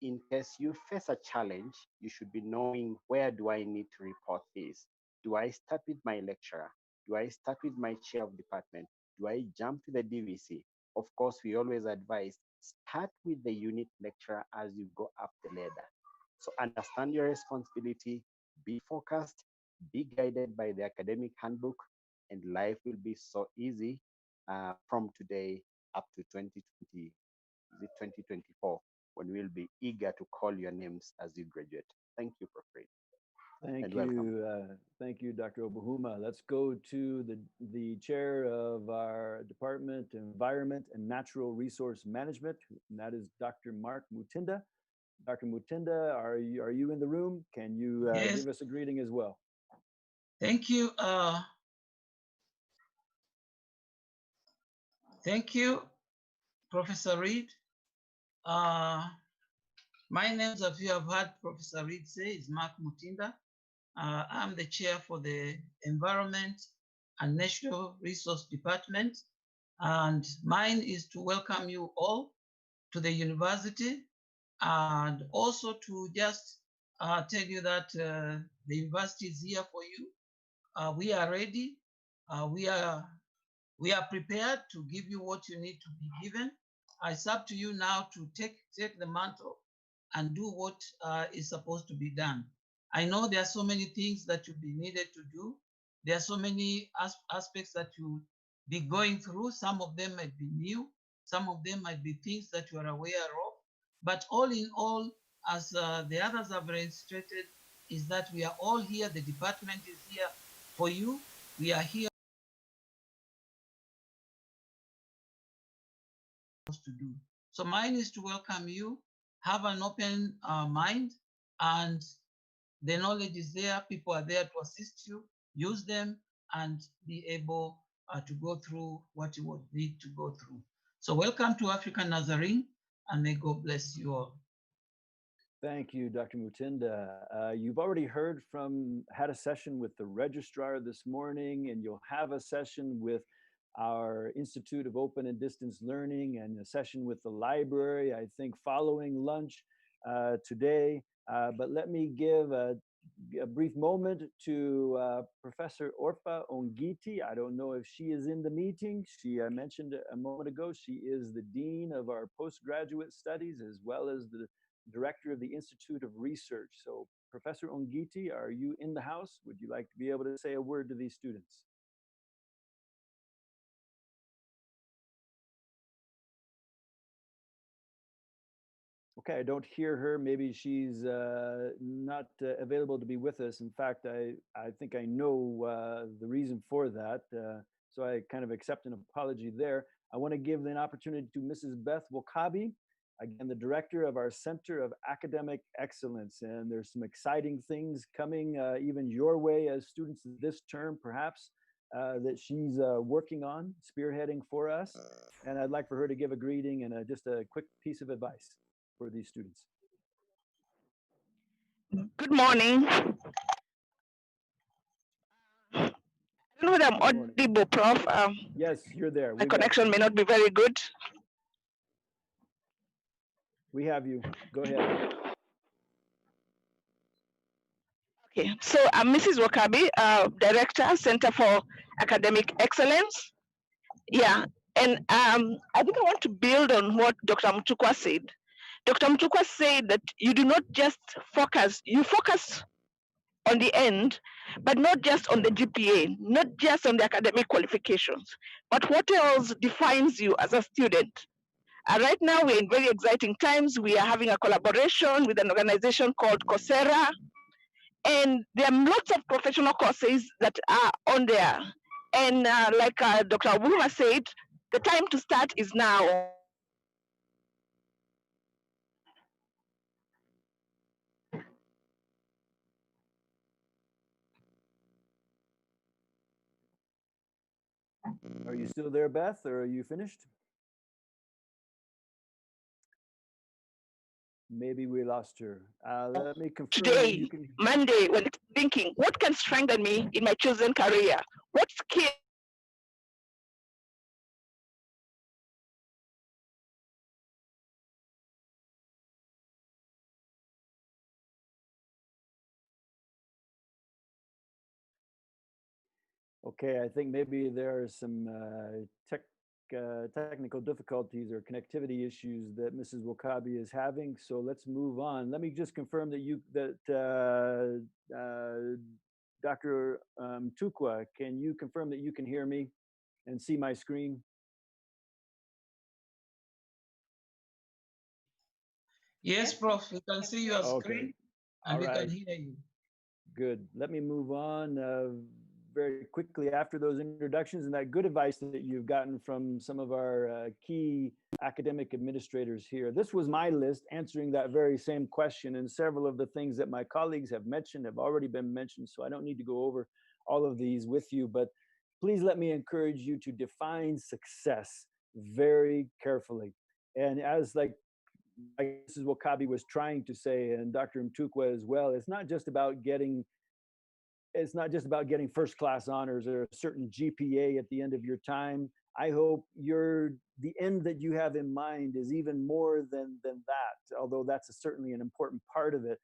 In case you face a challenge, you should be knowing, where do I need to report this? Do I start with my lecturer? Do I start with my chair of department? Do I jump to the DVC? Of course, we always advise, start with the unit lecturer as you go up the ladder. So understand your responsibility, be focused, be guided by the academic handbook, and life will be so easy from today up to 2024, when we'll be eager to call your names as you graduate. Thank you, Prof. Reed. Thank you, Dr. Obuhuma. Let's go to the chair of our Department of Environment and Natural Resource Management, and that is Dr. Mark Mutinda. Dr. Mutinda, are you in the room? Can you Yes. give us a greeting as well? Thank you. Thank you, Professor Reed. My name, as you have heard Professor Reed say, is Mark Mutinda. I'm the chair for the Environment and Natural Resource Department. And mine is to welcome you all to the university, and also to just tell you that the university is here for you. We are ready. We are prepared to give you what you need to be given. It's up to you now to take the mantle and do what is supposed to be done. I know there are so many things that you'll be needed to do. There are so many aspects that you be going through. Some of them might be new, some of them might be things that you are aware of. But all in all, as the others have illustrated, is that we are all here. The department is here for you. We are here to do. So mine is to welcome you, have an open mind, and the knowledge is there. People are there to assist you. Use them and be able to go through what you would need to go through. So welcome to African Nazarene, and may God bless you all. Thank you, Dr. Mutinda. You've already had a session with the registrar this morning, and you'll have a session with our Institute of Open and Distance Learning and a session with the library, I think, following lunch today. But let me give a brief moment to Professor Orpha Ongiti. I don't know if she is in the meeting. She mentioned a moment ago, she is the Dean of our Postgraduate Studies as well as the Director of the Institute of Research. So Professor Ongiti, are you in the house? Would you like to be able to say a word to these students? Okay, I don't hear her. Maybe she's not available to be with us. In fact, I think I know the reason for that. So I kind of accept an apology there. I want to give an opportunity to Mrs. Beth Wakabi, again, the director of our Center of Academic Excellence. And there's some exciting things coming even your way as students this term, perhaps, that she's working on, spearheading for us. And I'd like for her to give a greeting and just a quick piece of advice for these students. Good morning. I don't know whether I'm audible, Prof. Yes, you're there. My connection may not be very good. We have you. Go ahead. Okay, so I'm Mrs. Wakabi, Director, Center for Academic Excellence. Yeah, and I think I want to build on what Dr. Mutukwa said. Dr. Mutukwa said that you do not just focus, you focus on the end, but not just on the GPA, not just on the academic qualifications, but what else defines you as a student. Right now, we're in very exciting times. We are having a collaboration with an organization called Coursera, and there are lots of professional courses that are on there. And like Dr. Obuma said, the time to start is now. Are you still there, Beth, or are you finished? Maybe we lost her. Let me confirm. Today, Monday, when it's thinking, what can strengthen me in my chosen career? What skill? Okay, I think maybe there are some technical difficulties or connectivity issues that Mrs. Wakabi is having. So let's move on. Let me just confirm that Dr. Tukwa, can you confirm that you can hear me and see my screen? Yes, Prof. We can see your screen and we can hear you. Good. Let me move on very quickly after those introductions and that good advice that you've gotten from some of our key academic administrators here. This was my list answering that very same question, and several of the things that my colleagues have mentioned have already been mentioned, so I don't need to go over all of these with you, but please let me encourage you to define success very carefully. And as like Mrs. Wakabi was trying to say, and Dr. Mtukwa as well, it's not just about getting first class honors or a certain GPA at the end of your time. I hope the end that you have in mind is even more than that, although that's certainly an important part of it.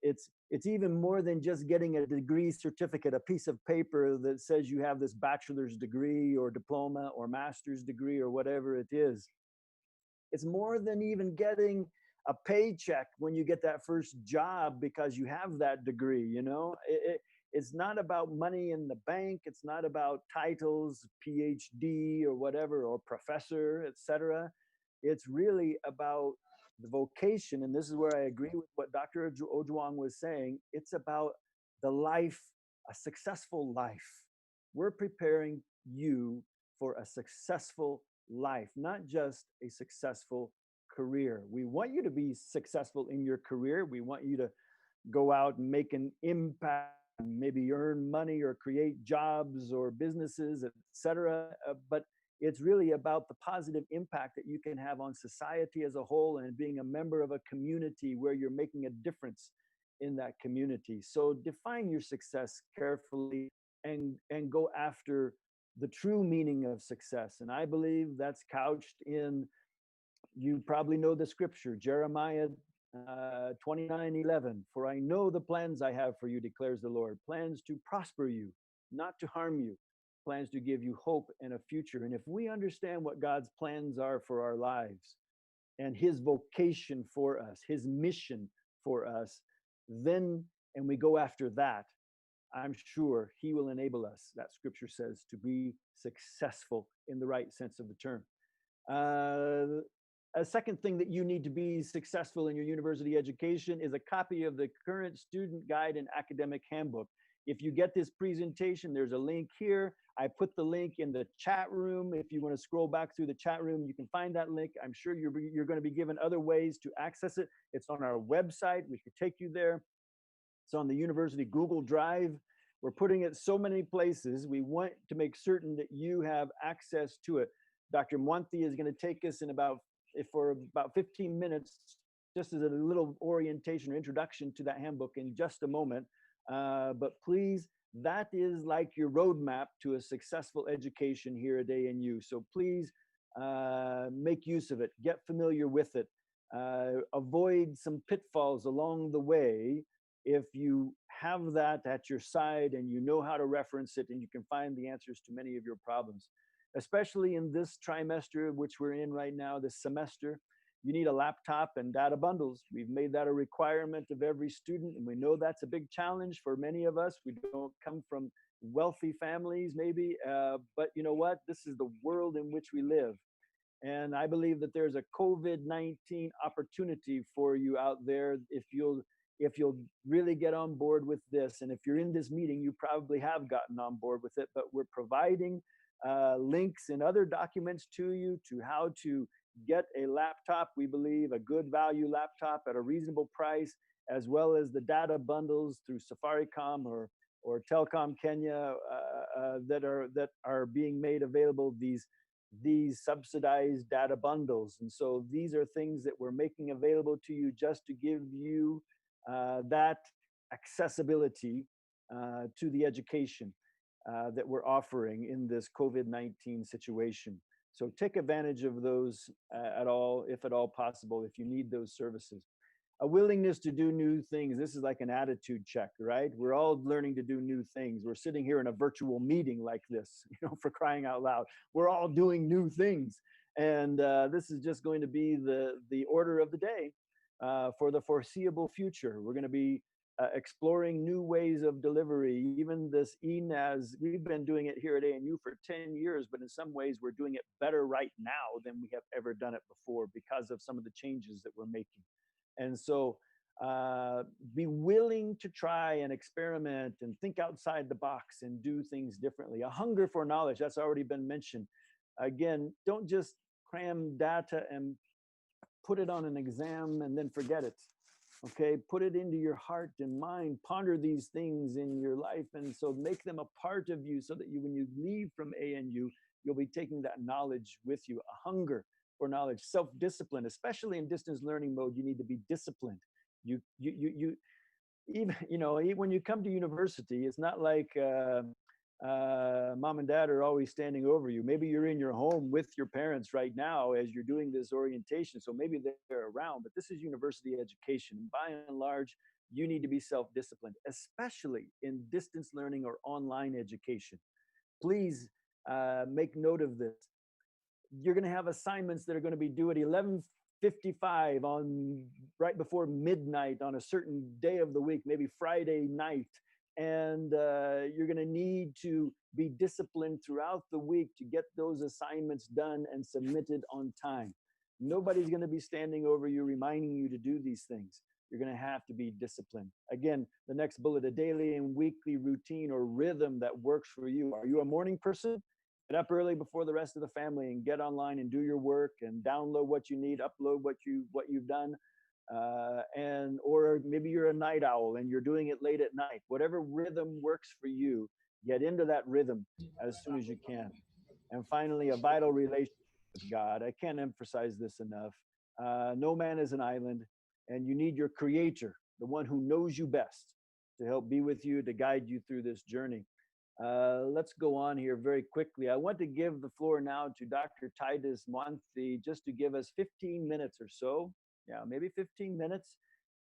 It's even more than just getting a degree certificate, a piece of paper that says you have this bachelor's degree or diploma or master's degree or whatever it is. It's more than even getting a paycheck when you get that first job because you have that degree, you know? It's not about money in the bank. It's not about titles, PhD or whatever, or professor, etc. It's really about the vocation. And this is where I agree with what Dr. Ojwang was saying. It's about the life, a successful life. We're preparing you for a successful life, not just a successful career. We want you to be successful in your career. We want you to go out and make an impact, maybe earn money or create jobs or businesses, etc. But it's really about the positive impact that you can have on society as a whole and being a member of a community where you're making a difference in that community. So define your success carefully and go after the true meaning of success. And I believe that's couched in, you probably know the scripture, Jeremiah 29:11. For I know the plans I have for you, declares the Lord, plans to prosper you, not to harm you, plans to give you hope and a future. And if we understand what God's plans are for our lives and his vocation for us, his mission for us, then, and we go after that, I'm sure he will enable us, that scripture says, to be successful in the right sense of the term. A second thing that you need to be successful in your university education is a copy of the current student guide and academic handbook. If you get this presentation, there's a link here. I put the link in the chat room. If you want to scroll back through the chat room, you can find that link. I'm sure you're going to be given other ways to access it. It's on our website. We could take you there. It's on the university Google Drive. We're putting it so many places. We want to make certain that you have access to it. Dr. Mwanthi is going to take us for about 15 minutes, just as a little orientation or introduction to that handbook in just a moment. But please, that is like your roadmap to a successful education here at ANU. So please make use of it, get familiar with it, avoid some pitfalls along the way. If you have that at your side and you know how to reference it and you can find the answers to many of your problems, especially in this trimester, which we're in right now, this semester, you need a laptop and data bundles. We've made that a requirement of every student, and we know that's a big challenge for many of us. We don't come from wealthy families, maybe, but you know what? This is the world in which we live. And I believe that there's a COVID-19 opportunity for you out there if you'll really get on board with this. And if you're in this meeting, you probably have gotten on board with it, but we're providing links and other documents to you to how to get a laptop. We believe a good value laptop at a reasonable price, as well as the data bundles through Safaricom or Telcom Kenya that are being made available, these subsidized data bundles. And so these are things that we're making available to you just to give you that accessibility to the education that we're offering in this COVID-19 situation. So take advantage of those if at all possible, if you need those services. A willingness to do new things. This is like an attitude check, right? We're all learning to do new things. We're sitting here in a virtual meeting like this, for crying out loud. We're all doing new things. And this is just going to be the order of the day for the foreseeable future. We're going to be exploring new ways of delivery. Even this ENAS, we've been doing it here at ANU for 10 years, but in some ways we're doing it better right now than we have ever done it before because of some of the changes that we're making. And so be willing to try and experiment and think outside the box and do things differently. A hunger for knowledge, that's already been mentioned. Again, don't just cram data and put it on an exam and then forget it. Okay, put it into your heart and mind, ponder these things in your life, and so make them a part of you so that when you leave from ANU, you'll be taking that knowledge with you. A hunger for knowledge, self-discipline, especially in distance learning mode, you need to be disciplined. You even, when you come to university, it's not like mom and dad are always standing over you. Maybe you're in your home with your parents right now as you're doing this orientation, so maybe they're around, but this is university education. By and large, you need to be self-disciplined, especially in distance learning or online education. Please make note of this. You're going to have assignments that are going to be due at 11:55 on right before midnight on a certain day of the week, maybe Friday night. and you're going to need to be disciplined throughout the week to get those assignments done and submitted on time. Nobody's going to be standing over you reminding you to do these things. You're going to have to be disciplined. Again, the next bullet, a daily and weekly routine or rhythm that works for you. Are you a morning person? Get up early before the rest of the family and get online and do your work and download what you need, upload what you've done. Or maybe you're a night owl and you're doing it late at night. Whatever rhythm works for you, get into that rhythm as soon as you can. And finally, a vital relationship with God. I can't emphasize this enough. No man is an island, and you need your creator, the one who knows you best, to help be with you, to guide you through this journey. Let's go on here very quickly. I want to give the floor now to Dr. Titus Mwanthi just to give us 15 minutes or so. Yeah, maybe 15 minutes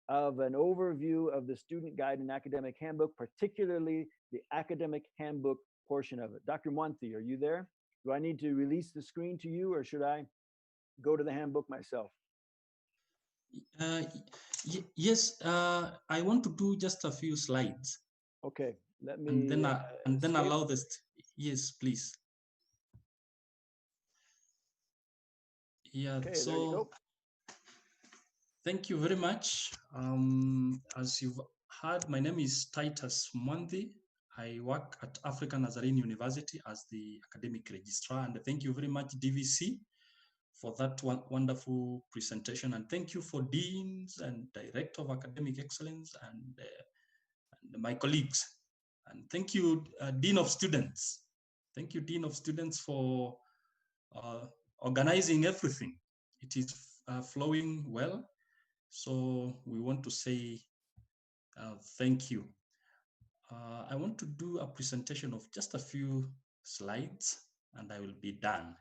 of an overview of the student guide and academic handbook, particularly the academic handbook portion of it. Dr. Mwanthi, are you there? Do I need to release the screen to you, or should I go to the handbook myself? Yes, I want to do just a few slides. Okay, let me. And then allow this. Yes, please. Yeah. Okay, so there you go. Thank you very much. As you've heard, my name is Titus Mwanthi. I work at African Nazarene University as the academic registrar, and thank you very much, DVC, for that wonderful presentation. And thank you for deans and director of academic excellence and my colleagues. And thank you, Dean of Students. Thank you, Dean of Students, for organizing everything. It is flowing well. So we want to say thank you. I want to do a presentation of just a few slides and I will be done.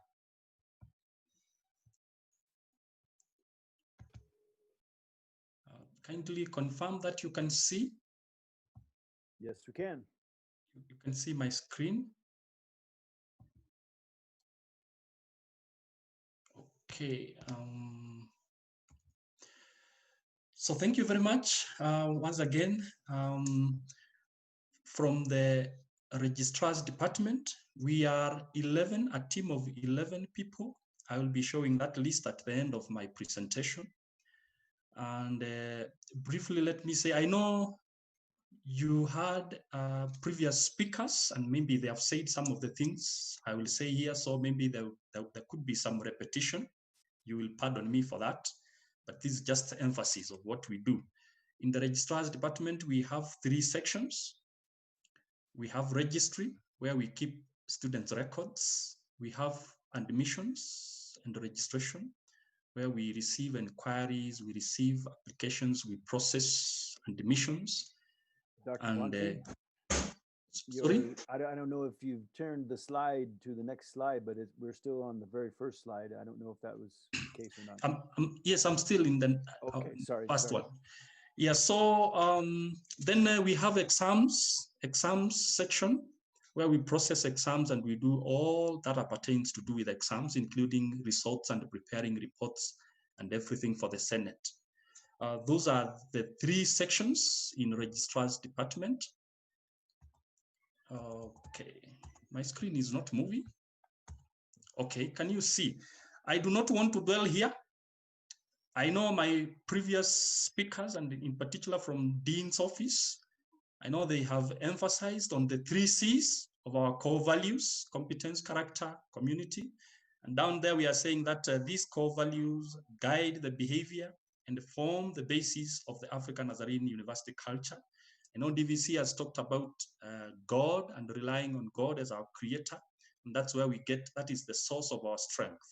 Kindly confirm that you can see. Yes, we can. You can see my screen. Okay. So thank you very much once again. From the registrar's department, we are 11, a team of 11 people. I will be showing that list at the end of my presentation. And briefly, let me say, I know you had previous speakers and maybe they have said some of the things I will say here, so maybe there could be some repetition. You will pardon me for that, but this is just the emphasis of what we do. In the registrar's department, we have 3 sections. We have registry, where we keep students' records. We have admissions and registration, where we receive inquiries, we receive applications, we process admissions. Dr. And sorry? I don't know if you've turned the slide to the next slide, but we're still on the very first slide. I don't know if that was the case or not. Yes, I'm still in the first one. Yeah, so then we have exams section, where we process exams and we do all that pertains to do with exams, including results and preparing reports and everything for the Senate. Those are the 3 sections in registrar's department. Okay, my screen is not moving. Okay, can you see? I do not want to dwell here. I know my previous speakers, and in particular from Dean's office, I know they have emphasized on the 3 C's of our core values: competence, character, community. And down there, we are saying that these core values guide the behavior and form the basis of the African Nazarene University culture. I know DVC has talked about God and relying on God as our creator. And that's where we get, that is the source of our strength.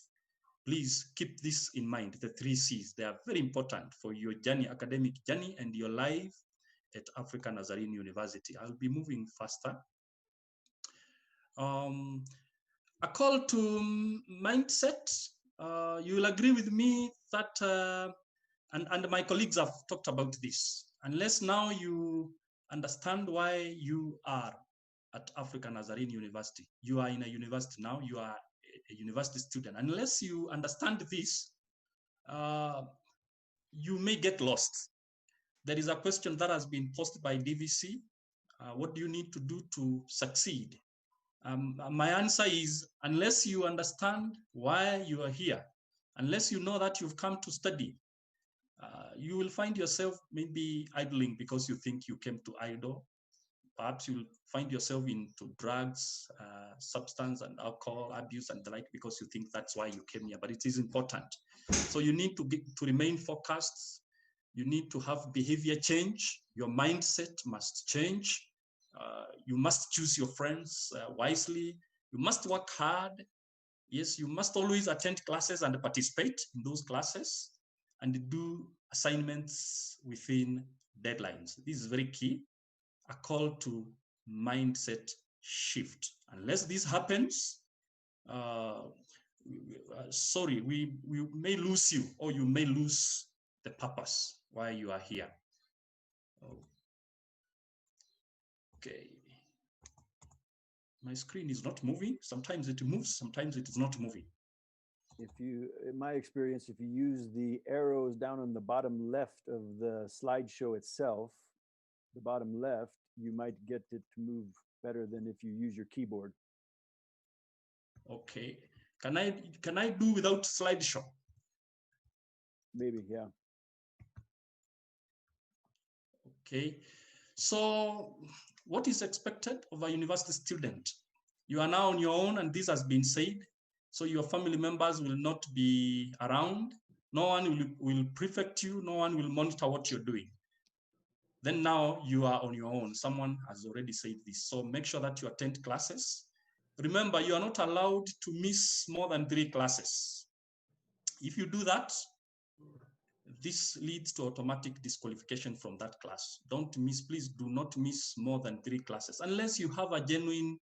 Please keep this in mind, the 3 C's. They are very important for your journey, academic journey, and your life at African Nazarene University. I'll be moving faster. A call to mindset. You will agree with me that, and my colleagues have talked about this, unless now you understand why you are at African Nazarene University. You are in a university now, you are a university student. Unless you understand this, you may get lost. There is a question that has been posted by DVC, What do you need to do to succeed? My answer is, unless you understand why you are here, unless you know that you've come to study, you will find yourself maybe idling because you think you came to idle. Perhaps you'll find yourself into drugs, substance and alcohol abuse and the like because you think that's why you came here, but it is important. So you need to remain focused. You need to have behavior change. Your mindset must change. You must choose your friends wisely. You must work hard. Yes, you must always attend classes and participate in those classes and do assignments within deadlines. This is very key. A call to mindset shift. Unless this happens, sorry, we may lose you, or you may lose the purpose why you are here. Okay. My screen is not moving. Sometimes it moves, sometimes it is not moving. If you, in my experience, if you use the arrows down on the bottom left of the slideshow itself, the bottom left, you might get it to move better than if you use your keyboard. Okay. Can I do without slideshow? Maybe, yeah. Okay. So what is expected of a university student? You are now on your own, and this has been said. So your family members will not be around. No one will prefect you. No one will monitor what you're doing. Then now you are on your own. Someone has already said this. So make sure that you attend classes. Remember, you are not allowed to miss more than 3 classes. If you do that, this leads to automatic disqualification from that class. Don't miss, please do not miss more than 3 classes, unless you have a genuine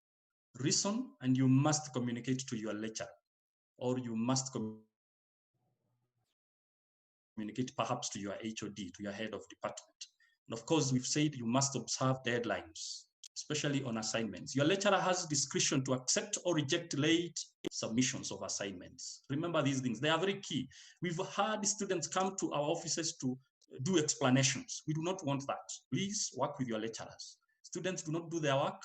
reason and you must communicate to your lecturer, or you must communicate perhaps to your HOD, to your head of department. And of course, we've said you must observe deadlines, especially on assignments. Your lecturer has discretion to accept or reject late submissions of assignments. Remember these things, they are very key. We've had students come to our offices to do explanations. We do not want that. Please work with your lecturers. Students do not do their work,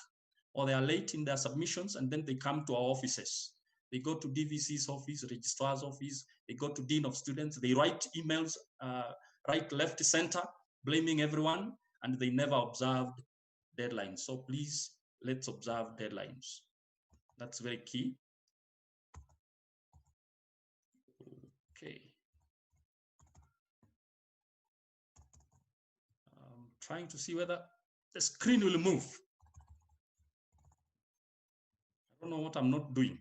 or they are late in their submissions, and then they come to our offices. They go to DVC's office, registrar's office, they go to dean of students, they write emails, right, left, center, blaming everyone, and they never observed deadlines. So please, let's observe deadlines. That's very key. Okay. I'm trying to see whether the screen will move. I don't know what I'm not doing.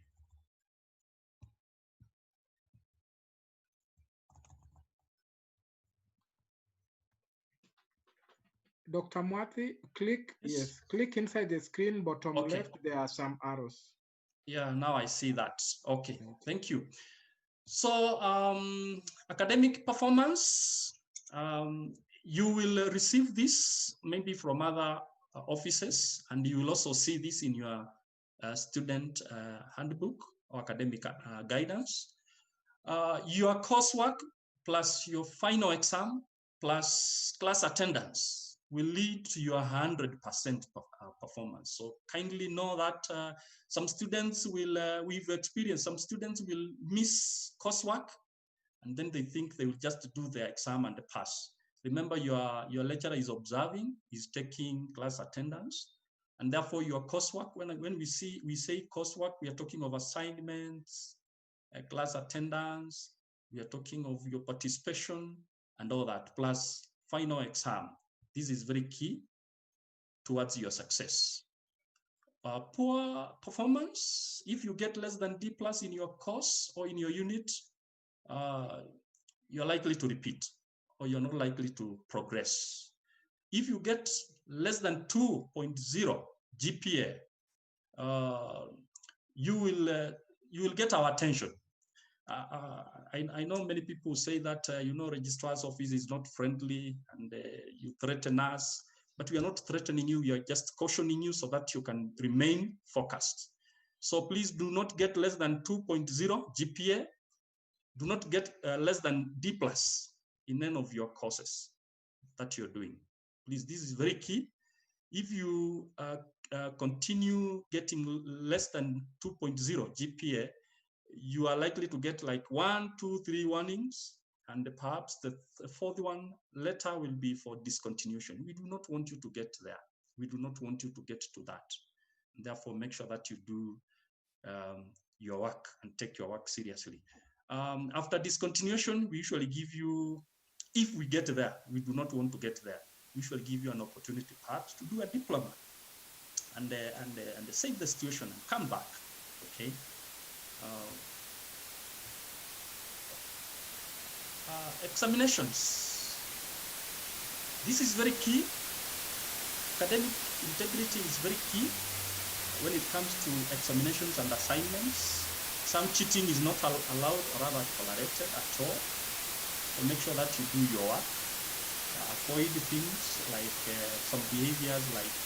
Dr. Mwati, click, yes, click inside the screen, bottom left, there are some arrows. Yeah, now I see that. Okay, thank you. So academic performance, you will receive this maybe from other offices, and you will also see this in your student handbook or academic guidance. Your coursework plus your final exam plus class attendance will lead to your 100% performance. So kindly know that some students will, we've experienced, some students will miss coursework, and then they think they will just do their exam and pass. Remember, your lecturer is observing, is taking class attendance, and therefore your coursework, when we say coursework, we are talking of assignments, class attendance, we are talking of your participation and all that, plus final exam. This is very key towards your success. Poor performance, if you get less than D+ in your course or in your unit, you're likely to repeat, or you're not likely to progress. If you get less than 2.0 GPA, you will get our attention. I know many people say that, you know, registrar's office is not friendly and you threaten us, but we are not threatening you. We are just cautioning you so that you can remain focused. So please do not get less than 2.0 GPA. Do not get less than D+ in any of your courses that you're doing. Please, this is very key. If you continue getting less than 2.0 GPA, you are likely to get like 1, 2, 3 warnings, and perhaps the fourth one letter will be for discontinuation. We do not want you to get there. We do not want you to get to that. Therefore, make sure that you do your work and take your work seriously. After discontinuation, we usually give you, if we get there, we do not want to get there, we usually give you an opportunity perhaps to do a diploma and save the situation and come back, okay? Examinations. This is very key. Academic integrity is very key when it comes to examinations and assignments. Some cheating is not allowed or rather tolerated at all. So make sure that you do your work. Avoid things like some behaviors like